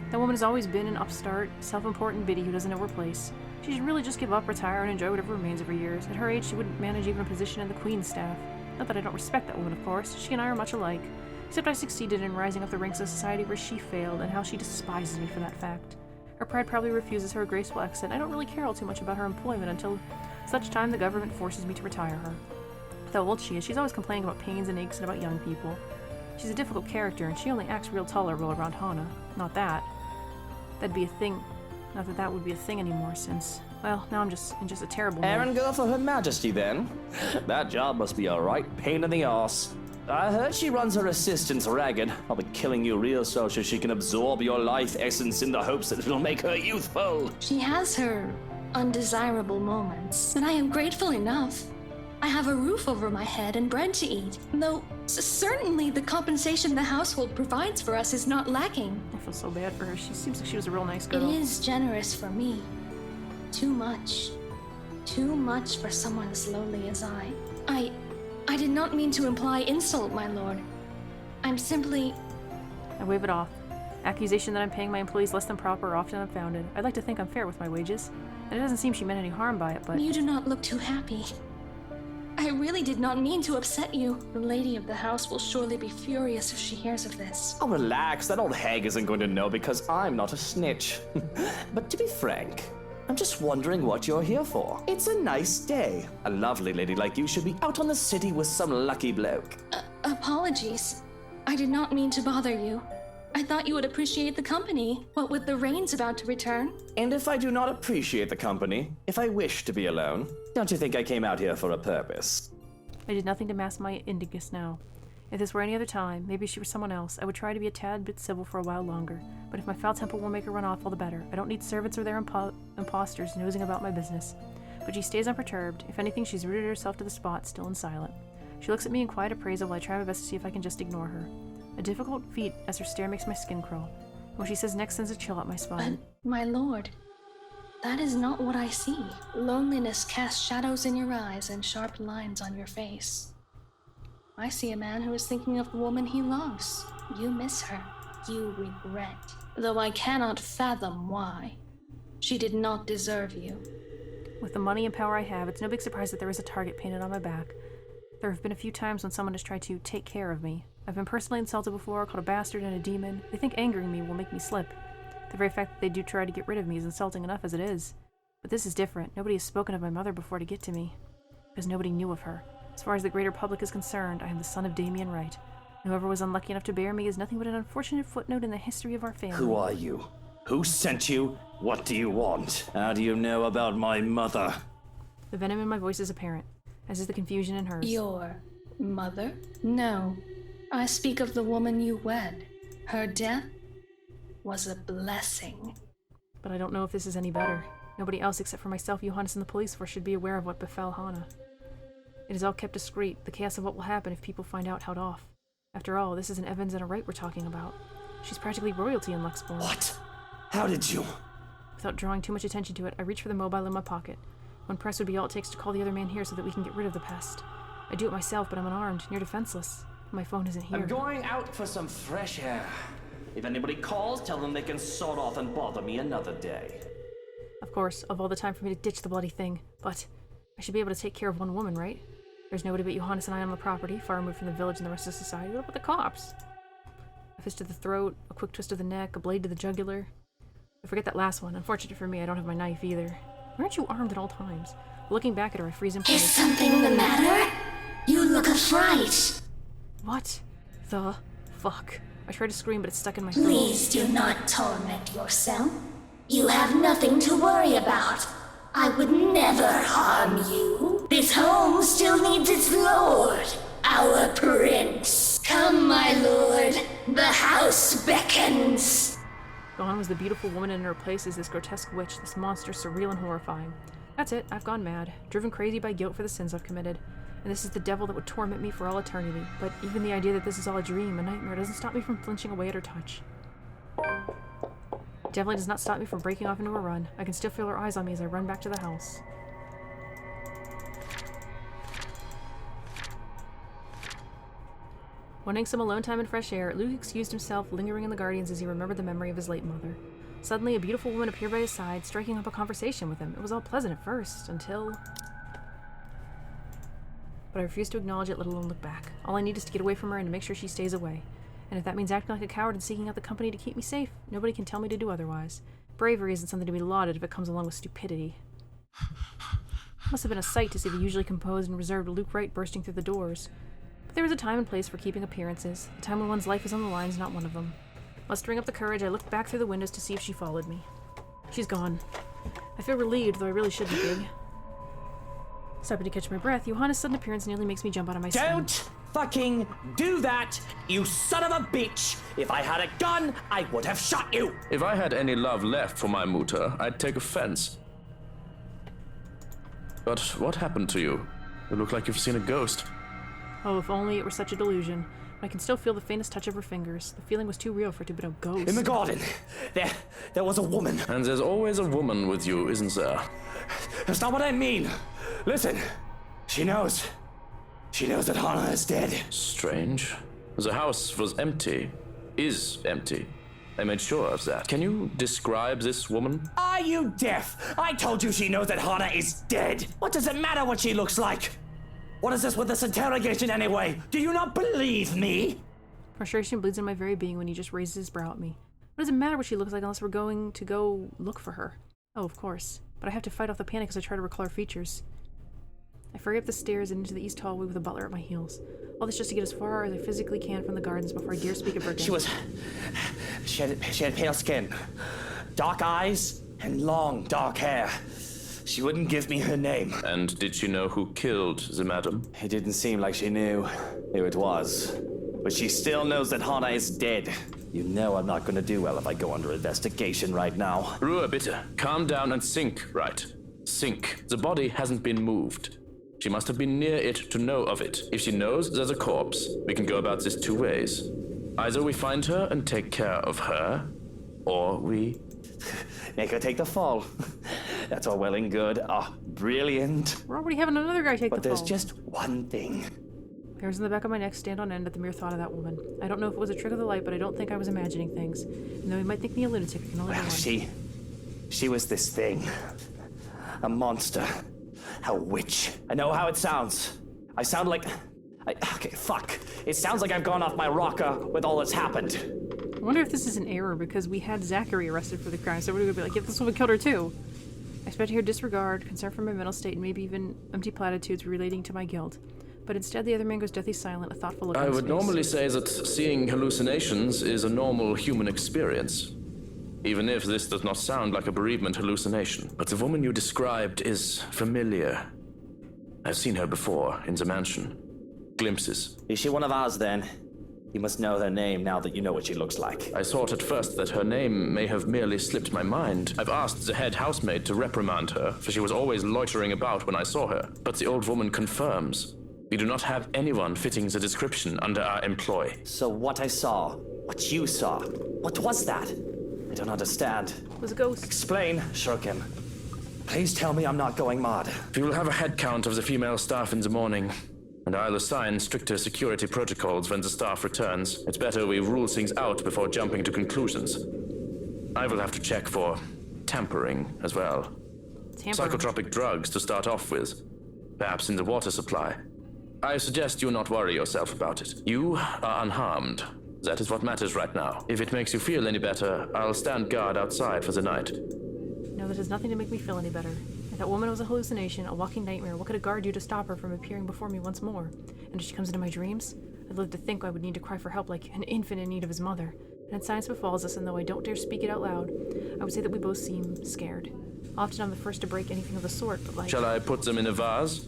That woman has always been an upstart, self-important biddy who doesn't know her place. She should really just give up, retire, and enjoy whatever remains of her years. At her age, she wouldn't manage even a position in the Queen's staff. Not that I don't respect that woman, of course. She and I are much alike. Except I succeeded in rising up the ranks of society where she failed, and how she despises me for that fact. Her pride probably refuses her a graceful exit. I don't really care all too much about her employment until such time the government forces me to retire her. With how old she is, she's always complaining about pains and aches and about young people. She's a difficult character, and she only acts real tolerable around Hana. Not that. That'd be a thing. Not that that would be a thing anymore, since... well, now I'm just in a terrible mood. Errand girl for Her Majesty, then? That job must be a right pain in the arse. I heard she runs her assistants ragged, probably killing you real so she can absorb your life essence in the hopes that it'll make her youthful. She has her undesirable moments, and I am grateful enough. I have a roof over my head and bread to eat, though certainly the compensation the household provides for us is not lacking. I feel so bad for her. She seems like she was a real nice girl. It is generous for me. Too much. Too much for someone as lowly as I did not mean to imply insult, my lord. I'm simply... I wave it off. Accusation that I'm paying my employees less than proper are often unfounded. I'd like to think I'm fair with my wages, and it doesn't seem she meant any harm by it, but... You do not look too happy. I really did not mean to upset you. The lady of the house will surely be furious if she hears of this. Oh, relax. That old hag isn't going to know because I'm not a snitch. But to be frank, I'm just wondering what you're here for. It's a nice day. A lovely lady like you should be out on the city with some lucky bloke. Apologies. I did not mean to bother you. I thought you would appreciate the company, what with the rains about to return. And if I do not appreciate the company, if I wish to be alone, don't you think I came out here for a purpose? I did nothing to mask my indignance now. If this were any other time, maybe she were someone else, I would try to be a tad bit civil for a while longer. But if my foul temper will make her run off, all the better. I don't need servants or their imposters nosing about my business. But she stays unperturbed. If anything, she's rooted herself to the spot, still and silent. She looks at me in quiet appraisal while I try my best to see if I can just ignore her. A difficult feat as her stare makes my skin crawl. What she says next sends a chill up my spine. But, my lord, that is not what I see. Loneliness casts shadows in your eyes and sharp lines on your face. I see a man who is thinking of the woman he loves. You miss her. You regret. Though I cannot fathom why. She did not deserve you. With the money and power I have, it's no big surprise that there is a target painted on my back. There have been a few times when someone has tried to take care of me. I've been personally insulted before, called a bastard and a demon. They think angering me will make me slip. The very fact that they do try to get rid of me is insulting enough as it is. But this is different. Nobody has spoken of my mother before to get to me. Because nobody knew of her. As far as the greater public is concerned, I am the son of Damien Wright. Whoever was unlucky enough to bear me is nothing but an unfortunate footnote in the history of our family. Who are you? Who sent you? What do you want? How do you know about my mother? The venom in my voice is apparent, as is the confusion in hers. Your mother? No. I speak of the woman you wed. Her death was a blessing. But I don't know if this is any better. Nobody else except for myself, Johannes, and the police force should be aware of what befell Hannah. It is all kept discreet, the chaos of what will happen if people find out how'd off. After all, this is an Evans and a Wright we're talking about. She's practically royalty in Luxbourne. What? How did you? Without drawing too much attention to it, I reach for the mobile in my pocket. One press would be all it takes to call the other man here so that we can get rid of the pest. I do it myself, but I'm unarmed, near defenseless. My phone isn't here. I'm going out for some fresh air. If anybody calls, tell them they can sort off and bother me another day. Of course, of all the time for me to ditch the bloody thing, but I should be able to take care of one woman, right? There's nobody but Johannes and I on the property, far removed from the village and the rest of society. What about the cops? A fist to the throat, a quick twist of the neck, a blade to the jugular. I forget that last one. Unfortunate for me, I don't have my knife either. Why aren't you armed at all times? Looking back at her, I freeze in place. Is something the matter? You look affright. What the fuck? I try to scream, but it's stuck in my throat. Please do not torment yourself. You have nothing to worry about. I would never harm you. This home still needs its lord, our prince. Come, my lord. The house beckons. Gone was the beautiful woman, and in her place is this grotesque witch, this monster surreal and horrifying. That's it, I've gone mad, driven crazy by guilt for the sins I've committed. And this is the devil that would torment me for all eternity. But even the idea that this is all a dream, a nightmare, doesn't stop me from flinching away at her touch. It definitely does not stop me from breaking off into a run. I can still feel her eyes on me as I run back to the house. Wanting some alone time and fresh air, Luke excused himself, lingering in the Guardians as he remembered the memory of his late mother. Suddenly, a beautiful woman appeared by his side, striking up a conversation with him. It was all pleasant at first, until... But I refuse to acknowledge it, let alone look back. All I need is to get away from her and to make sure she stays away. And if that means acting like a coward and seeking out the company to keep me safe, nobody can tell me to do otherwise. Bravery isn't something to be lauded if it comes along with stupidity. It must have been a sight to see the usually composed and reserved Luke Wright bursting through the doors. But there was a time and place for keeping appearances. A time when one's life is on the line is not one of them. Mustering up the courage, I looked back through the windows to see if she followed me. She's gone. I feel relieved, though I really shouldn't be. Stopping to catch my breath, Johannes' sudden appearance nearly makes me jump out of my skin. Don't fucking do that, you son of a bitch! If I had a gun, I would have shot you! If I had any love left for my mutter, I'd take offense. But what happened to you? You look like you've seen a ghost. Oh, if only it were such a delusion. But I can still feel the faintest touch of her fingers. The feeling was too real for it to be a ghost. In the garden, there was a woman. And there's always a woman with you, isn't there? That's not what I mean. Listen, she knows that Hannah is dead. Strange. The house was empty. Is empty. I made sure of that. Can you describe this woman? Are you deaf? I told you she knows that Hannah is dead. What does it matter what she looks like? What is this with this interrogation anyway? Do you not believe me? Frustration bleeds in my very being when he just raises his brow at me. What does it matter what she looks like unless we're going to go look for her? Oh, of course. But I have to fight off the panic as I try to recall her features. I hurry up the stairs and into the east hallway with a butler at my heels. All this just to get as far as I physically can from the gardens before I dare speak of her again. She had pale skin, dark eyes, and long dark hair. She wouldn't give me her name. And did she know who killed the madam? It didn't seem like she knew who it was. but she still knows that Hana is dead. You know I'm not gonna do well if I go under investigation right now. Ruhe, bitte. Calm down and think, right? Think. The body hasn't been moved. She must have been near it to know of it. If she knows there's a corpse, we can go about this two ways. Either we find her and take care of her, or we... Make her take the fall. That's all well and good. Ah, brilliant. We're already having another guy take But the fall. there's just one thing. Hairs on the back of my neck stand on end at the mere thought of that woman. I don't know if it was a trick of the light, but I don't think I was imagining things. And though he might think me a lunatic, I can only be Well, one. she was this thing. A monster. A witch. I know how it sounds. I sound like... okay, fuck. It sounds like I've gone off my rocker with all that's happened. I wonder if this is an error, because we had Zachary arrested for the crime, so everybody would be like, yeah, this woman killed her too. I expect to hear disregard, concern for my mental state, and maybe even empty platitudes relating to my guilt. But instead, the other man goes deathly silent, a thoughtful look on I his would face. normally say that seeing hallucinations is a normal human experience, even if this does not sound like a bereavement hallucination. But the woman you described is familiar. I've seen her before in the mansion. Glimpses. Is she one of ours then? You must know her name now that you know what she looks like. I thought at first that her name may have merely slipped my mind. I've asked the head housemaid to reprimand her, for she was always loitering about when I saw her. But the old woman confirms. We do not have anyone fitting the description under our employ. So what I saw, what you saw, what was that? I don't understand. It was a ghost. Explain, Shurkin. Please tell me I'm not going mad. We will have a head count of the female staff in the morning, and I'll assign stricter security protocols when the staff returns. It's better we rule things out before jumping to conclusions. I will have to check for tampering as well. Tampering. Psychotropic drugs to start off with, perhaps in the water supply. I suggest you not worry yourself about it. You are unharmed. That is what matters right now. If it makes you feel any better, I'll stand guard outside for the night. No, that has nothing to make me feel any better. If that woman was a hallucination, a walking nightmare, what could a guard do to stop her from appearing before me once more? And if she comes into my dreams, I'd live to think I would need to cry for help like an infant in need of his mother. And science befalls us, and though I don't dare speak it out loud, I would say that we both seem scared. Often I'm the first to break anything of the sort, but like... Shall I put them in a vase?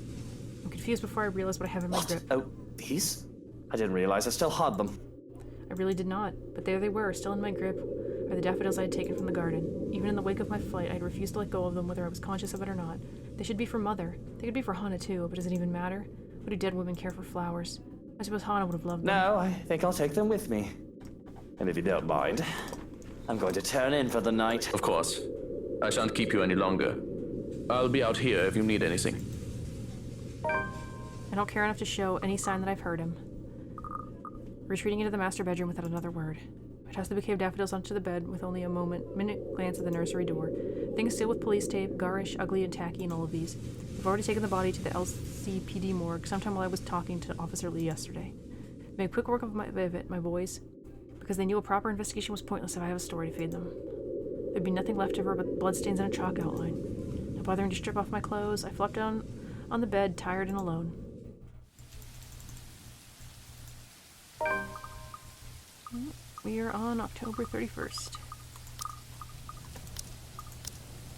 I'm confused before I realize what I have in my grip. Oh, these? I didn't realize I still had them. I really did not, but there they were, still in my grip, are the daffodils I had taken from the garden. Even in the wake of my flight, I had refused to let go of them, whether I was conscious of it or not. They should be for Mother. They could be for Hana too, but does it even matter? What do dead women care for flowers? I suppose Hana would have loved them. No, I think I'll take them with me. And if you don't mind, I'm going to turn in for the night. Of course. I shan't keep you any longer. I'll be out here if you need anything. I don't care enough to show any sign that I've heard him. Retreating into the master bedroom without another word. I toss the bouquet of daffodils onto the bed with only a minute glance at the nursery door. Things sealed with police tape, garish, ugly, and tacky, and all of these. I've already taken the body to the LCPD morgue sometime while I was talking to Officer Lee yesterday. Made quick work of it, my boys, because they knew a proper investigation was pointless if I have a story to feed them. There'd be nothing left of her but bloodstains and a chalk outline. Not bothering to strip off my clothes, I flopped down on the bed, tired and alone. We are on October 31st.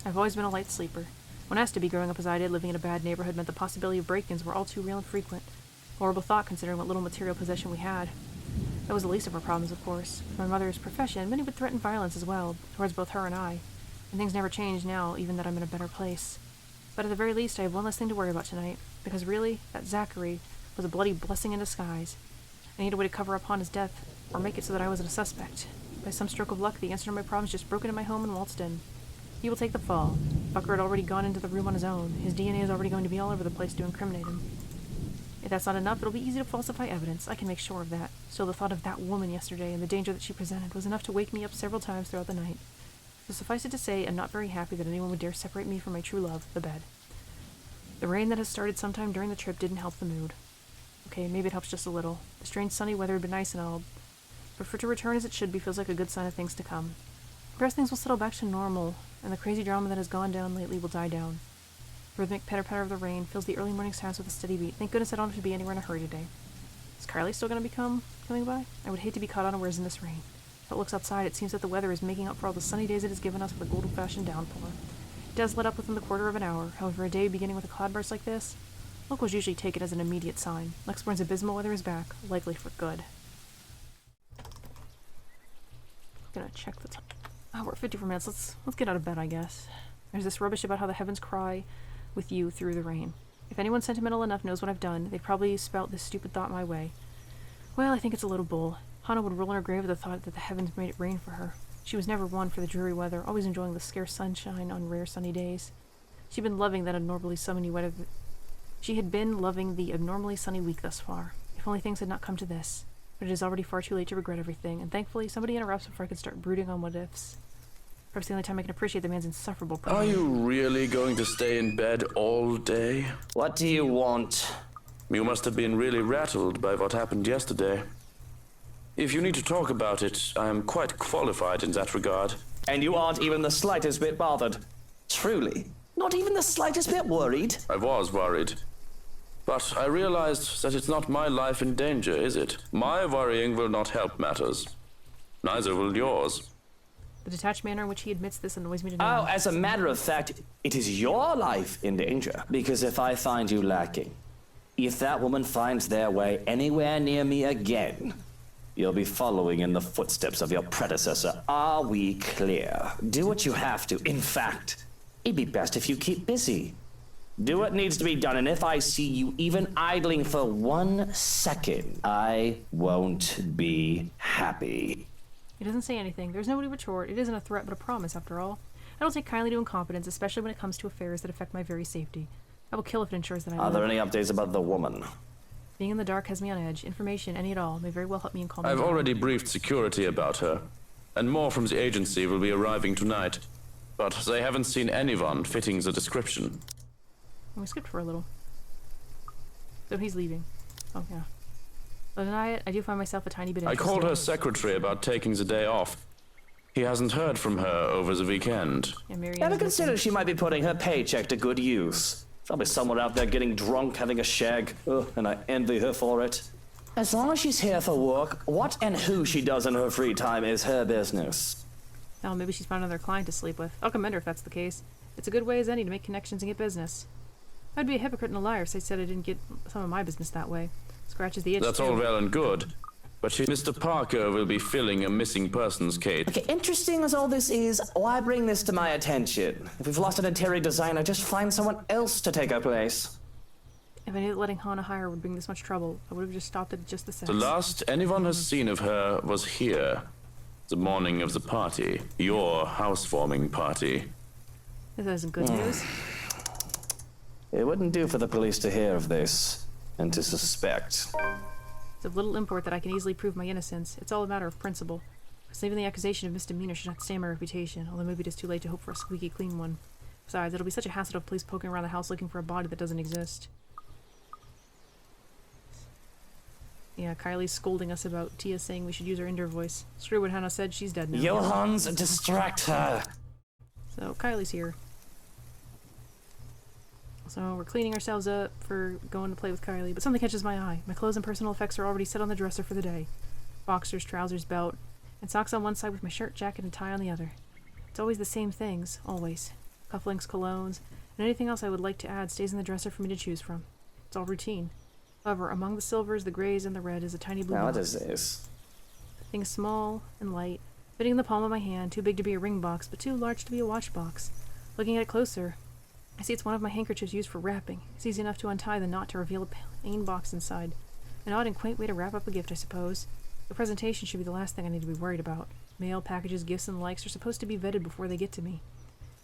I've always been a light sleeper. When asked to be growing up as I did, living in a bad neighborhood meant the possibility of break-ins were all too real and frequent. Horrible thought considering what little material possession we had. That was the least of our problems, of course. With my mother's profession, many would threaten violence as well, towards both her and I. And things never change now, even that I'm in a better place. But at the very least, I have one less thing to worry about tonight. Because really, that Zachary was a bloody blessing in disguise. I need a way to cover up Hana's death, or make it so that I wasn't a suspect. By some stroke of luck, the answer to my problems just broke into my home and waltzed in. He will take the fall. Fucker had already gone into the room on his own. His DNA is already going to be all over the place to incriminate him. If that's not enough, it'll be easy to falsify evidence. I can make sure of that. Still, the thought of that woman yesterday and the danger that she presented was enough to wake me up several times throughout the night. So suffice it to say, I'm not very happy that anyone would dare separate me from my true love, the bed. The rain that has started sometime during the trip didn't help the mood. Okay, maybe it helps just a little. The strange sunny weather had been nice and all, but for it to return as it should be feels like a good sign of things to come. Perhaps things will settle back to normal, and the crazy drama that has gone down lately will die down. The rhythmic patter-patter of the rain fills the early morning sounds with a steady beat. Thank goodness I don't have to be anywhere in a hurry today. Is Carly still going to be coming by? I would hate to be caught unawares in this rain. If it looks outside, it seems that the weather is making up for all the sunny days it has given us with a good old-fashioned downpour. It does let up within the quarter of an hour. However, a day beginning with a cloudburst like this, locals usually take it as an immediate sign. Lexborn's abysmal weather is back, likely for good. Gonna check the time. Oh, we're at 54 minutes. Let's get out of bed, I guess. There's this rubbish about how the heavens cry with you through the rain. If anyone sentimental enough knows what I've done, they'd probably spout this stupid thought my way. Well, I think it's a little bull. Hana would roll in her grave at the thought that the heavens made it rain for her. She was never one for the dreary weather, always enjoying the scarce sunshine on rare sunny days. She had been loving the abnormally sunny week thus far. If only things had not come to this. But it is already far too late to regret everything, and thankfully somebody interrupts before I can start brooding on what ifs. Perhaps the only time I can appreciate the man's insufferable Are you really going to stay in bed all day? What do you want? You must have been really rattled by what happened yesterday. If you need to talk about it, I am quite qualified in that regard. And you aren't even the slightest bit bothered? Truly? Not even the slightest bit worried? I was worried. But I realized that it's not my life in danger, is it? My worrying will not help matters. Neither will yours. The detached manner in which he admits this annoys me to no Oh, end. as a matter of fact, it is your life in danger. Because if I find you lacking, if that woman finds their way anywhere near me again, you'll be following in the footsteps of your predecessor. Are we clear? Do what you have to. In fact, it'd be best if you keep busy. Do what needs to be done, and if I see you even idling for 1 second, I won't be happy. He doesn't say anything. There's nobody to retort. It isn't a threat, but a promise, after all. I don't take kindly to incompetence, especially when it comes to affairs that affect my very safety. I will kill if it ensures that I Are live. there any updates about the woman? Being in the dark has me on edge. Information, any at all, may very well help me in calming I've down. already briefed security about her, and more from the agency will be arriving tonight. But they haven't seen anyone fitting the description. And we skipped for a little. So he's leaving. Oh, yeah. But deny it, I do find myself a tiny bit I interested. called her secretary about taking the day off. He hasn't heard from her over the weekend. Yeah, Marianne Ever is considered listening. she might be putting her paycheck to good use? Probably somewhere out there getting drunk, having a shag. Ugh, and I envy her for it. As long as she's here for work, what and who she does in her free time is her business. Oh, maybe she's found another client to sleep with. I'll commend her if that's the case. It's a good way as any to make connections and get business. I'd be a hypocrite and a liar if I said I didn't get some of my business that way. Scratches the itch. That's too. all well and good. But Mr. Parker will be filling a missing persons case. Okay, interesting as all this is, why bring this to my attention? If we've lost an interior designer, just find someone else to take her place. If I knew that letting Hana hire would bring this much trouble, I would have just stopped at just the sex. The last anyone has seen of her was here, the morning of the party, your housewarming party. This isn't good news. It wouldn't do for the police to hear of this, and to suspect. It's of little import that I can easily prove my innocence. It's all a matter of principle. Because even the accusation of misdemeanor should not stain my reputation, although maybe it is too late to hope for a squeaky clean one. Besides, it'll be such a hassle to have police poking around the house looking for a body that doesn't exist. Yeah, Kylie's scolding us about Tia saying we should use her indoor voice. Screw what Hannah said, she's dead now. Johans, distract her! So, Kylie's here. So, we're cleaning ourselves up for going to play with Kylie, but something catches my eye. My clothes and personal effects are already set on the dresser for the day. Boxers, trousers, belt, and socks on one side with my shirt, jacket, and tie on the other. It's always the same things, always. Cufflinks, colognes, and anything else I would like to add stays in the dresser for me to choose from. It's all routine. However, among the silvers, the grays, and the red is a tiny blue Now, what box. is this? Thing small and light, fitting in the palm of my hand, too big to be a ring box, but too large to be a watch box. Looking at it closer, I see it's one of my handkerchiefs used for wrapping. It's easy enough to untie the knot to reveal a plain box inside. An odd and quaint way to wrap up a gift, I suppose. The presentation should be the last thing I need to be worried about. Mail, packages, gifts, and likes are supposed to be vetted before they get to me.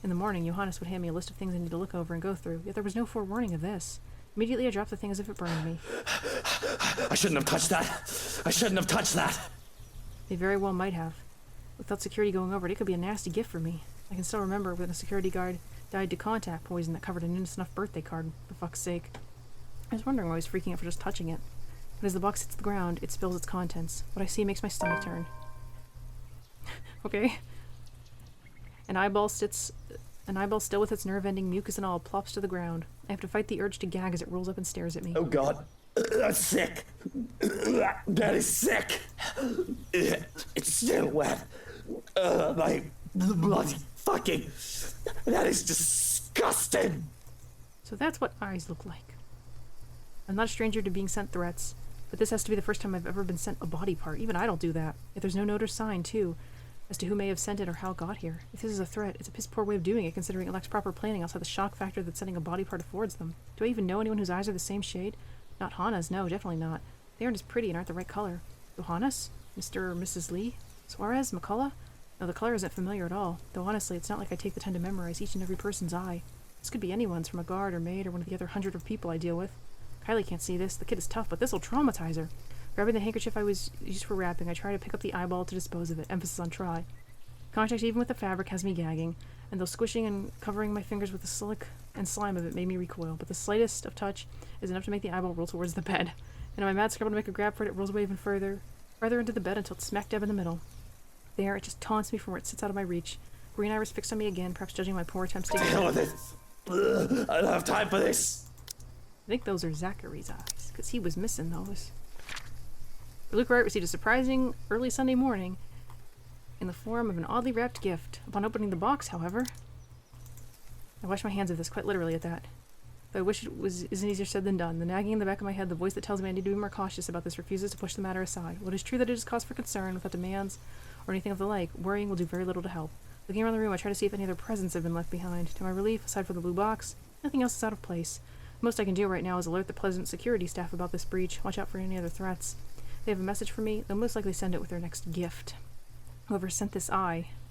In the morning, Johannes would hand me a list of things I need to look over and go through, yet there was no forewarning of this. Immediately, I dropped the thing as if it burned me. I shouldn't have touched that! I shouldn't have touched that! They very well might have. Without security going over it, it could be a nasty gift for me. I can still remember when a security guard died to contact poison that covered an innocent enough birthday card, for fuck's sake. I was wondering why I was freaking out for just touching it. But as the box hits the ground, it spills its contents. What I see makes my stomach turn. Okay. An eyeball still with its nerve-ending mucus and all plops to the ground. I have to fight the urge to gag as it rolls up and stares at me. Oh god. That's sick. That is sick. It's still wet. My bloody fucking... That is disgusting. So that's what eyes look like. I'm not a stranger to being sent threats, but this has to be the first time I've ever been sent a body part. Even I don't do that. If there's no note or sign, too. as to who may have sent it or how it got here. If this is a threat, it's a piss poor way of doing it, considering it lacks proper planning outside the shock factor that sending a body part affords them. Do I even know anyone whose eyes are the same shade? Not Hana's, no, definitely not. They aren't as pretty and aren't the right color. Johannes? Mr. or Mrs. Lee? Suarez? McCullough? No, the color isn't familiar at all, though honestly, it's not like I take the time to memorize each and every person's eye. This could be anyone's, from a guard or maid or one of the other 100 of people I deal with. Kylie can't see this. The kid is tough, but this'll traumatize her. Grabbing the handkerchief I was used for wrapping, I try to pick up the eyeball to dispose of it, emphasis on try. Contact even with the fabric has me gagging, and though squishing and covering my fingers with the silic and slime of it made me recoil, but the slightest of touch is enough to make the eyeball roll towards the bed. And in my mad scramble to make a grab for it, it rolls away even farther into the bed until it's smack dab in the middle. There, it just taunts me from where it sits out of my reach. Green iris fixed on me again, perhaps judging my poor attempts to get Hell with it. Ugh, I don't have time for this. I think those are Zachary's eyes, because he was missing those. Luke Wright received a surprising early Sunday morning in the form of an oddly wrapped gift. Upon opening the box, however, I wash my hands of this, quite literally at that. Though I wish isn't easier said than done. The nagging in the back of my head, the voice that tells me I need to be more cautious about this, refuses to push the matter aside. While it is true that it is cause for concern, without demands or anything of the like, worrying will do very little to help. Looking around the room, I try to see if any other presents have been left behind. To my relief, aside from the blue box, nothing else is out of place. The most I can do right now is alert the Pleasant security staff about this breach, watch out for any other threats. If they have a message for me, they'll most likely send it with their next gift. Whoever sent this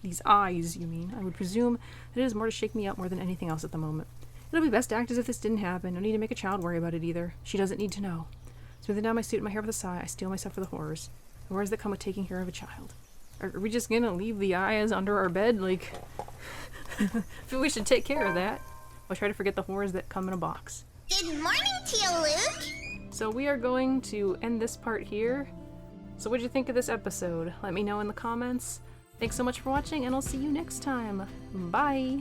these eyes, you mean, I would presume that it is more to shake me up more than anything else at the moment. It'll be best to act as if this didn't happen. No need to make a child worry about it either. She doesn't need to know. Smoothing down my suit and my hair with a sigh, I steel myself for the horrors. The horrors that come with taking care of a child. Are we just gonna leave the eyes under our bed? Like, I feel we should take care of that. I'll try to forget the horrors that come in a box. Good morning to you, Luke. So we are going to end this part here. So what'd you think of this episode? Let me know in the comments. Thanks so much for watching, and I'll see you next time. Bye!